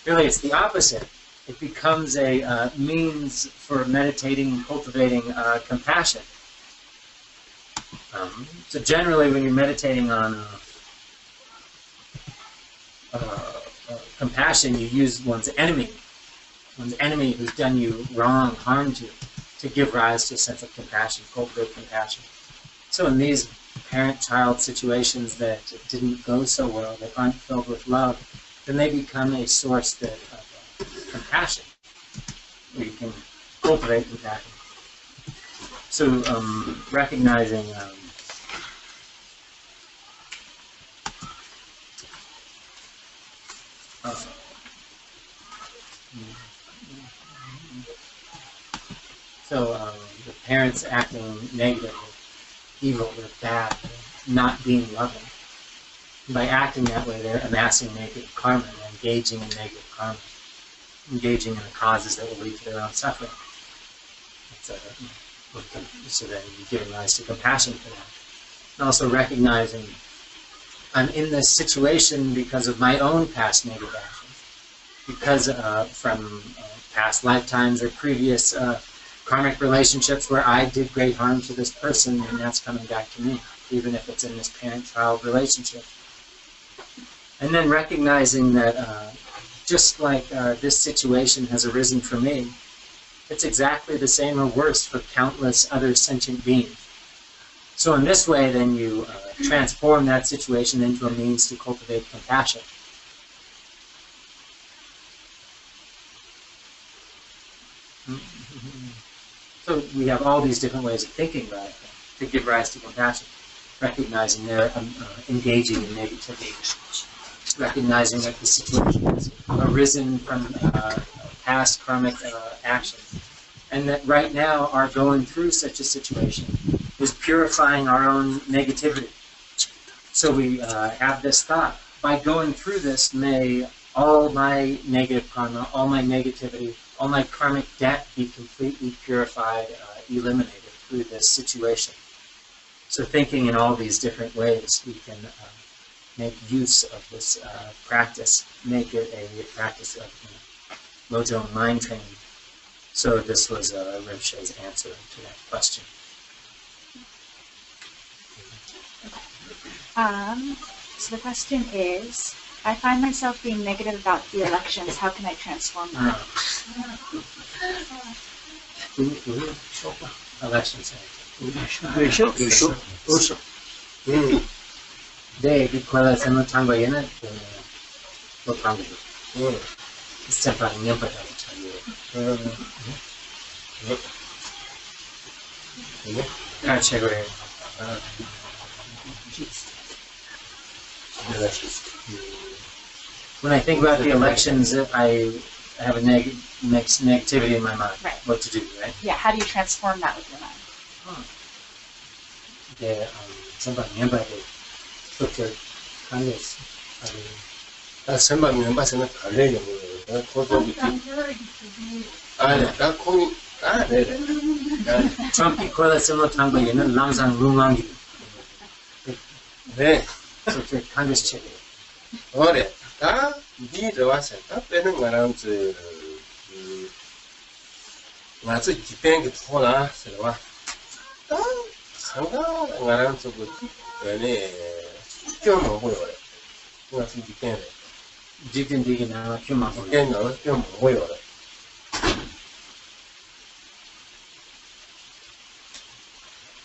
Really, it's the opposite. It becomes a means for meditating and cultivating compassion. So generally, when you're meditating on compassion, you use one's enemy who's done you wrong, harmed you, to give rise to a sense of compassion, cultivate compassion. So in these parent-child situations that didn't go so well, that aren't filled with love, then they become a source of compassion, where you can cultivate compassion. So recognizing parents acting negatively, evil, or bad, not being loving. By acting that way, they're amassing negative karma, they're engaging in negative karma, engaging in the causes that will lead to their own suffering. So then giving rise to compassion for that. And also recognizing I'm in this situation because of my own past negative actions, because from past lifetimes or previous karmic relationships where I did great harm to this person, and that's coming back to me, even if it's in this parent-child relationship. And then recognizing that just like this situation has arisen for me, it's exactly the same or worse for countless other sentient beings. So in this way, then you transform that situation into a means to cultivate compassion. So we have all these different ways of thinking about it to give rise to compassion, recognizing they're engaging in negativity, recognizing that the situation has arisen from past karmic actions, and that right now our going through such a situation is purifying our own negativity. So we have this thought, by going through this, may all my negative karma, all my negativity, all my karmic debt be completely purified, eliminated through this situation. So thinking in all these different ways, we can make use of this practice, make it a practice of Lojong mind training. So this was Rinpoche's answer to that question. So the question is, I find myself being negative about the elections. How can I transform that? Elections. 네, quella se non tango yena, lo tango. Sempre non per When I think about the elections, I have a negativity in my mind. Right. What to do, right? Yeah, how do you transform that with your mind? 선반 멤버스는 갈래요. 고속이 나 콩이 Trump coalition tango yena lamsan lungangi. 네. So Congress check. 그래. 다 니들 와서 다 빼는 거랑 맞아 기pen기 토나 세와. 다 상가 거랑 저거 얘네 좀 먹어요. 그래서 기pen에 디긴디기나 큐마고. 걔는 좀 먹어요.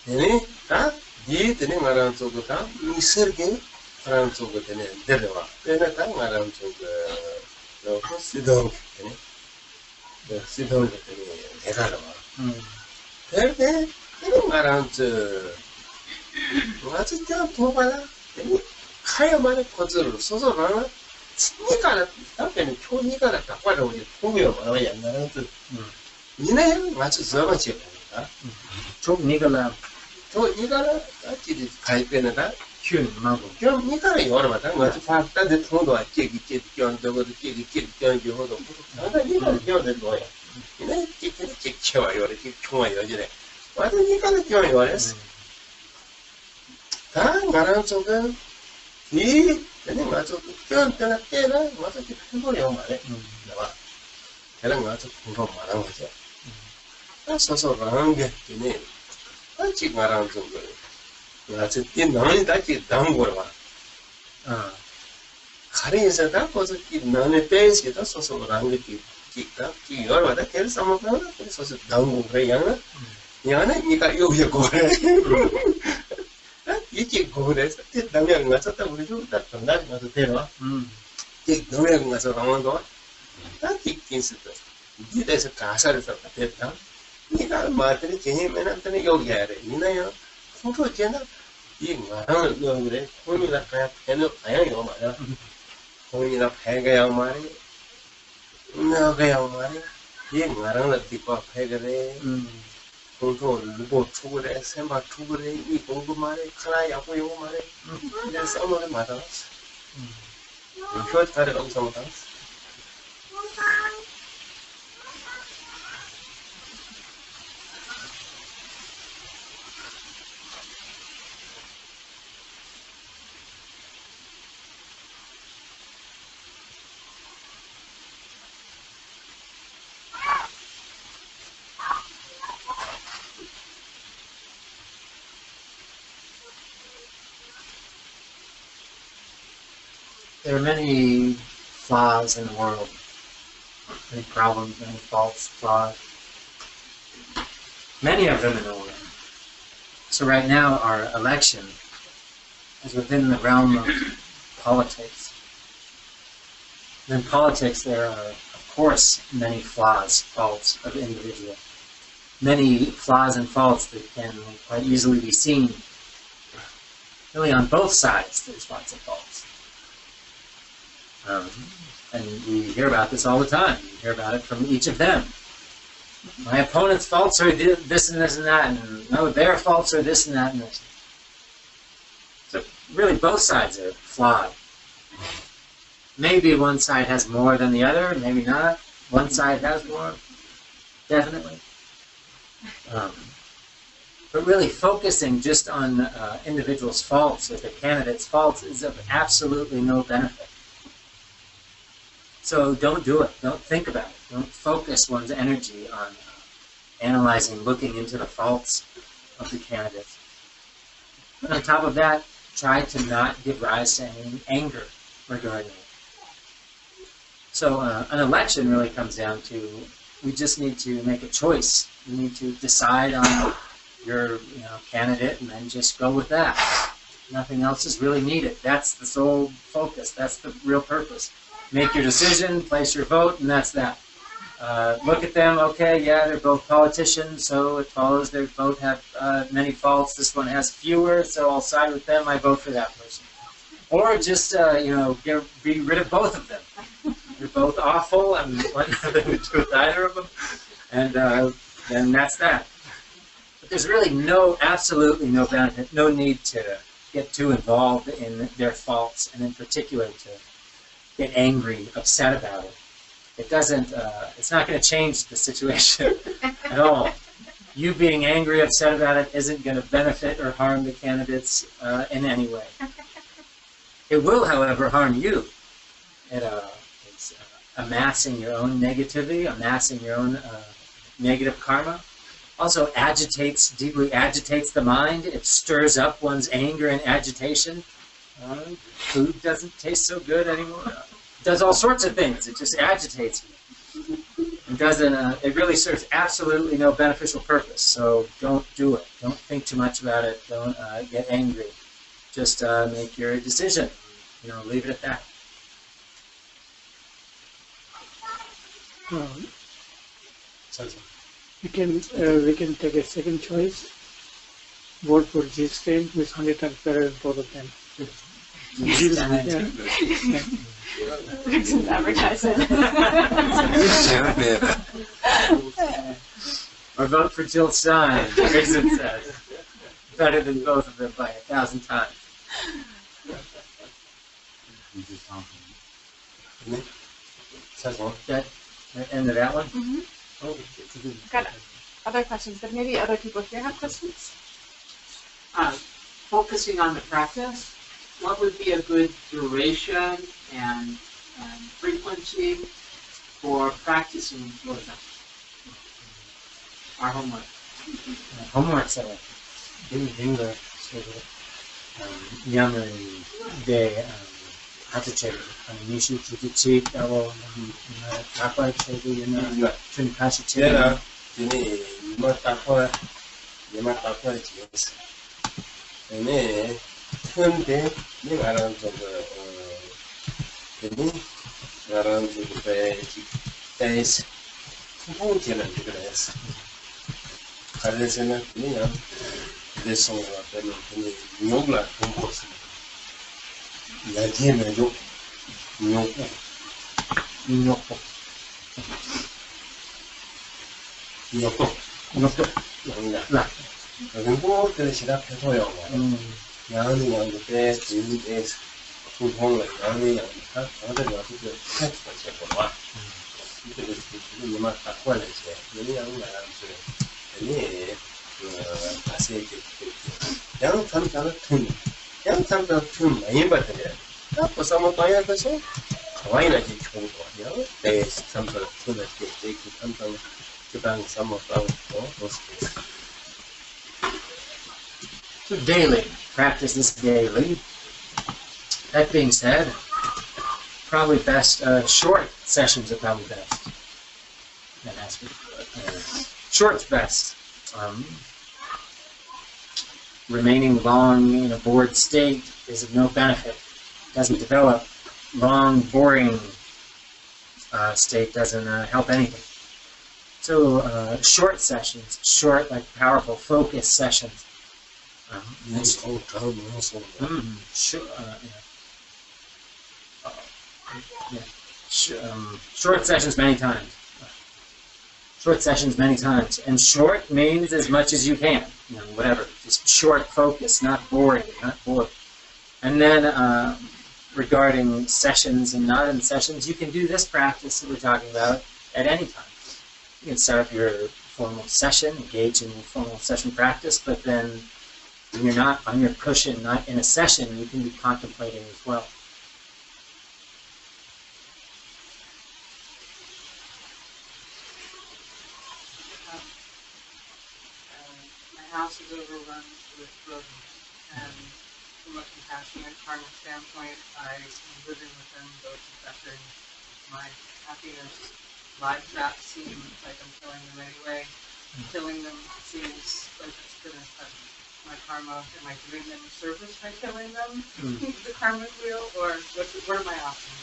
얘네 다 니들이 말하는 저거 다 이설게 말하는 저거 되네. 데려와. 얘네 다 말하는 저거 시동 되네. 시동 되네. 대가로 와. 근데 얘네 말하는 저 맞아 좀 도봐라. 가야만의 거절을 소설하나 니가 답변은 표니가 딱 봐도 통이요 말아 옛날에 또 니네 맞아 저거 지었다. 좀 니가라 저 니가라 같이 가입되는다. 큐 마고. 좀 니가라 여러 마다 맞아 파다데 통도 깨기 견도도 깨기 견도도 나가 니가 견도 거야. 니네 깨기 채워요. 이렇게 총아요 이제. 맞아 니가라 견요. 다 말하는 저거 이 근데 맞아 때나 맞아 그 행동이요 말해. 나와. 걔랑 맞아 공부 말하는 거죠. 서서라는 게 이네 같이 말하는 정도. 맞아 이 나는 다시 나온 거라 봐. 가리에서 다 거기서 이 나는 빼지다 서서라는 게 기가 이 여러 마다 걔를 써먹으면 서서 나온 거 그래 양은 양은 니가 여기 거래. 이게 고래서 남양 가서 딱 우리 좀 딱 전날 가서 데려와. 이 남양 가서 강원도 딱 있긴 있었어. 이래서 가사를 썼다 됐다. 네가 말들이 개념에는 여기 해야 돼. 이나요. 풍토 제나 이 말하는 거 그래. 콩이나 그냥 배는 그냥 이거 말이야. 콩이나 배가 양 말이. 너가 양 말이. 이 말하는 거 뒷과 배 그래. 공도 일보 초월에 세마 초월에 이 공부 말에 하나 약고 요 말에 이제 싸움을 맞아. 그 다리 엄청 많아. There are many flaws in the world, many problems, many faults, flaws, many of them in the world. So right now our election is within the realm of politics. And in politics there are, of course, many flaws, faults of individuals. Many flaws and faults that can quite easily be seen. Really on both sides there's lots of faults. And we hear about this all the time. We hear about it from each of them. My opponent's faults are this and this and that, and no, their faults are this and that and this. So really both sides are flawed. Maybe one side has more than the other, maybe not. One side has more, definitely. But really focusing just on individuals' faults or the candidate's faults is of absolutely no benefit. So don't do it. Don't think about it. Don't focus one's energy on analyzing, looking into the faults of the candidates. And on top of that, try to not give rise to any anger regarding it. So an election really comes down to, we just need to make a choice. We need to decide on your candidate and then just go with that. Nothing else is really needed. That's the sole focus. That's the real purpose. Make your decision, place your vote, and that's that. Look at them, okay, yeah, they're both politicians, so it follows they both have many faults. This one has fewer, so I'll side with them, I vote for that person. Or just, be rid of both of them. They're both awful, and want nothing to do with either of them, and then that's that. But there's really absolutely no benefit, no need to get too involved in their faults, and in particular to get angry, upset about it. It doesn't, it's not going to change the situation at all. You being angry, upset about it isn't going to benefit or harm the candidates in any way. It will, however, harm you. It's amassing your own negativity, amassing your own negative karma. Also deeply agitates the mind. It stirs up one's anger and agitation. Food doesn't taste so good anymore. It does all sorts of things. It just agitates you. It doesn't. It really serves absolutely no beneficial purpose. So don't do it. Don't think too much about it. Don't get angry. Just make your decision. Leave it at that. We can take a second choice. Vote for Jill Stein, who is 100% in both of them. Vixen's advertising. Or vote for Jill Stein, Vixen says. Better than both of them by 1,000 times. Okay, end of that one? Mm-hmm. I've got other questions, but maybe other people here have questions? Focusing on the practice, what would be a good duration and frequency for practicing Lojong? Our homework. Homework's English. Younger day, Hatache, Nishu Tukichi, Davo, Takwa Chedi, Tunkashi Chedi. Dini, Matakwa, Yamatakwa Chis. And Tunde, you are on the around the days. Mountain and grass. Carlesina, this song of the Nobla Compos. Yajim and Yoko. 양양. rinpoche 시작해서요. 양이 그때 지금에 소통을 양이 다들 와서 그 text가 제거와. 이게 지금 막 바꿔야 돼. 양이 말하면서 아니 그 다시 양 참자는 많이 받아야 또 sama kaya kasi kawaii na ji chung ko ya de samsa tuna ke de ki samsa kibang sama pang ko host. So daily, practice this daily. That being said, probably best, short sessions are probably best. And that's short's best. Remaining long in a bored state is of no benefit. Doesn't develop. Long, boring state doesn't help anything. So short sessions, short, like powerful, focused sessions. Short sessions many times. Short sessions many times. And short means as much as you can. Whatever. Just short, focus, not boring, not bored. And then regarding sessions and not in sessions, you can do this practice that we're talking about at any time. You can set up your formal session, engage in formal session practice, but then when you're not on your cushion, not in a session, you can be contemplating as well. My house is overrun with rodents, and from a compassionate karmic standpoint, I am living with them, though it's affecting my happiness. Live traps seem like I'm killing them anyway. Killing them seems like it's going to affect my karma. Am I doing them a service by killing them? The karmic wheel, or what are my options?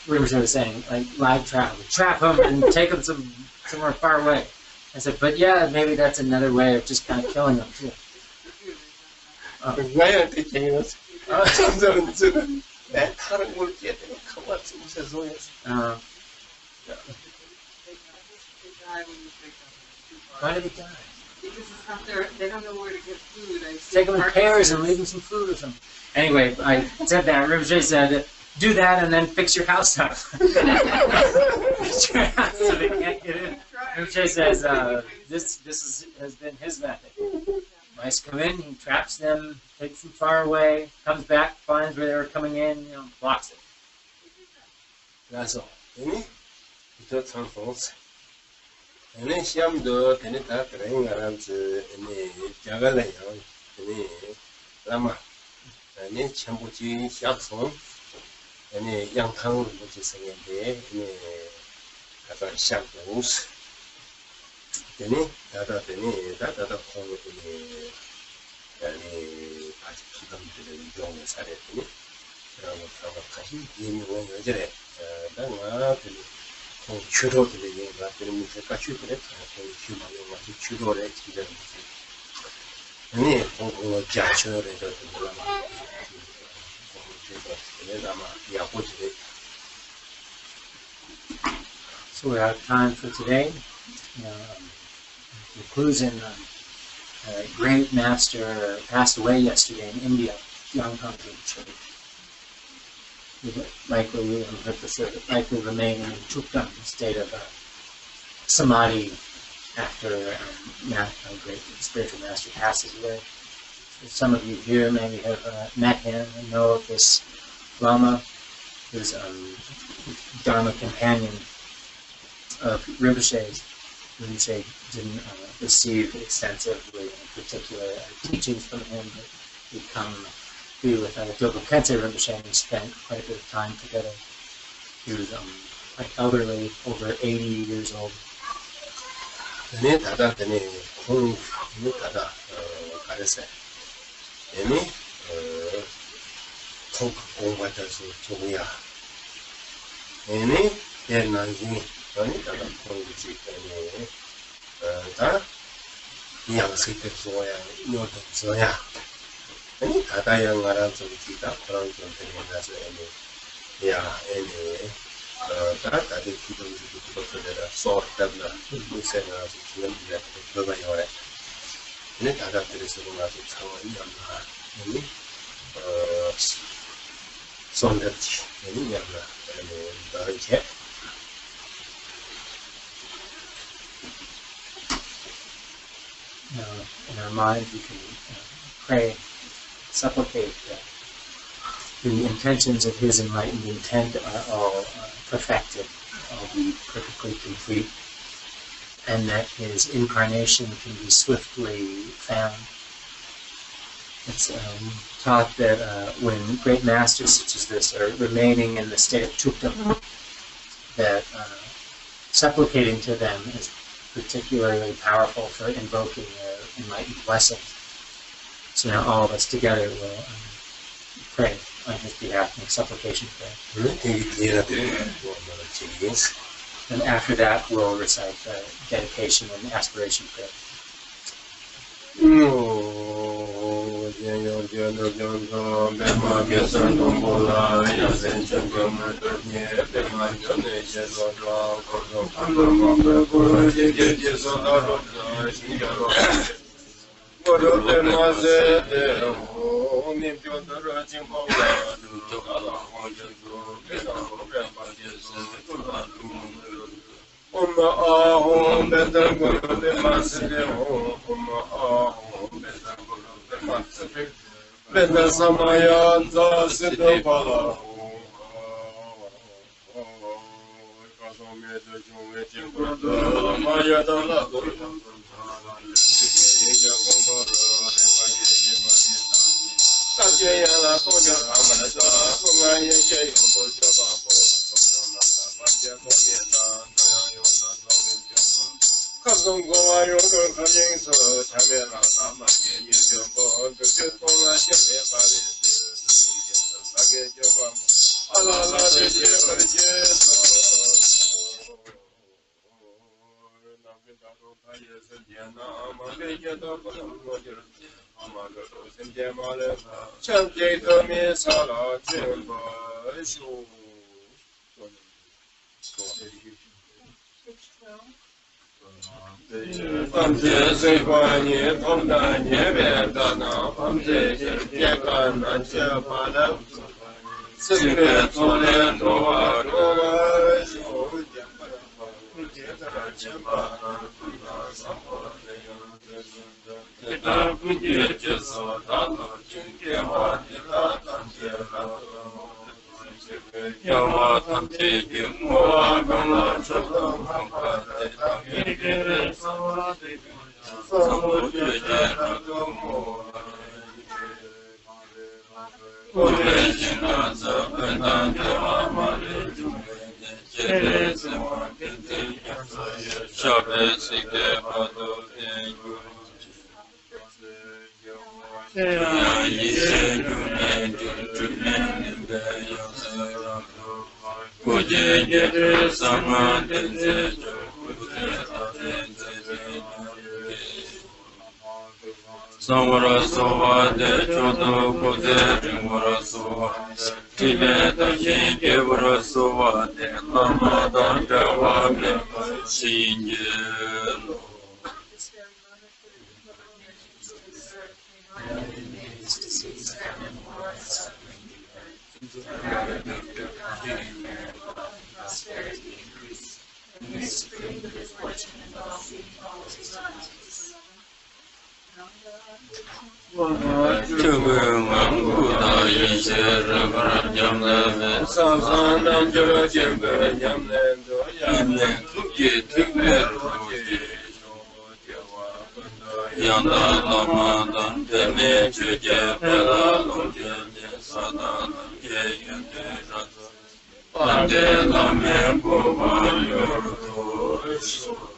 Rinpoche was saying, like, live trap them and take them somewhere far away. I said, but yeah, maybe that's another way of just kind of killing them too. Why did he die? Because it's not their, they don't know where to get food. Take them in pairs and leave them some food or something. Anyway, I said that. Rinpoche said, do that and then fix your house up. Fix your house so they can't get in. Rinpoche says, this has been his method. Mice come in, he traps them, takes them far away, comes back, finds where they were coming in, blocks it. That's all. It's a false. And then Sham do Tenita Kring around the Jagala, Lama, and then Chambuchi Shapson, and a young town which is a day, and a shampoos. Then that other home in a particular young Saturday. From a Kahi, you know, Churo to the game, but then the Kachu, human, Churo, and then Jachure, So we're out of time for today. Conclusion, a great master passed away yesterday in India, young Rinpoche. Likely remain in Chukdam state of samadhi after a great spiritual master passes away. Some of you here maybe have met him and know of this Lama, who's Dharma companion of Rinpoche's. Rinpoche didn't receive extensively particular teachings from him, but he'd come be with Tulku Sang-ngag Rinpoche and spent quite a bit of time together. He was like elderly, over 80 years old. Ini tata ini kung ini tata karese. Ini kung baca su cumia. Ini dia nanti ini tata kung biji ini ta yang sekitar soya nyoto soya. Ini tata yang ngaran su kita orang contohnya nasi ini ya ini tadi kita bekerja sort dan misalnya dengan dia berbagai orang ini ada terus mengatur sangat yang ini sondage ini yang dari cek. In our mind, we can pray, supplicate that the intentions of his enlightened intent are all perfected, all be perfectly complete, and that his incarnation can be swiftly found. It's taught that when great masters such as this are remaining in the state of chukta, that supplicating to them is particularly powerful for invoking their enlightened blessings. So now all of us together will pray on his behalf, make supplication prayer. And after that, we'll recite the dedication and aspiration prayer. de la me po va yo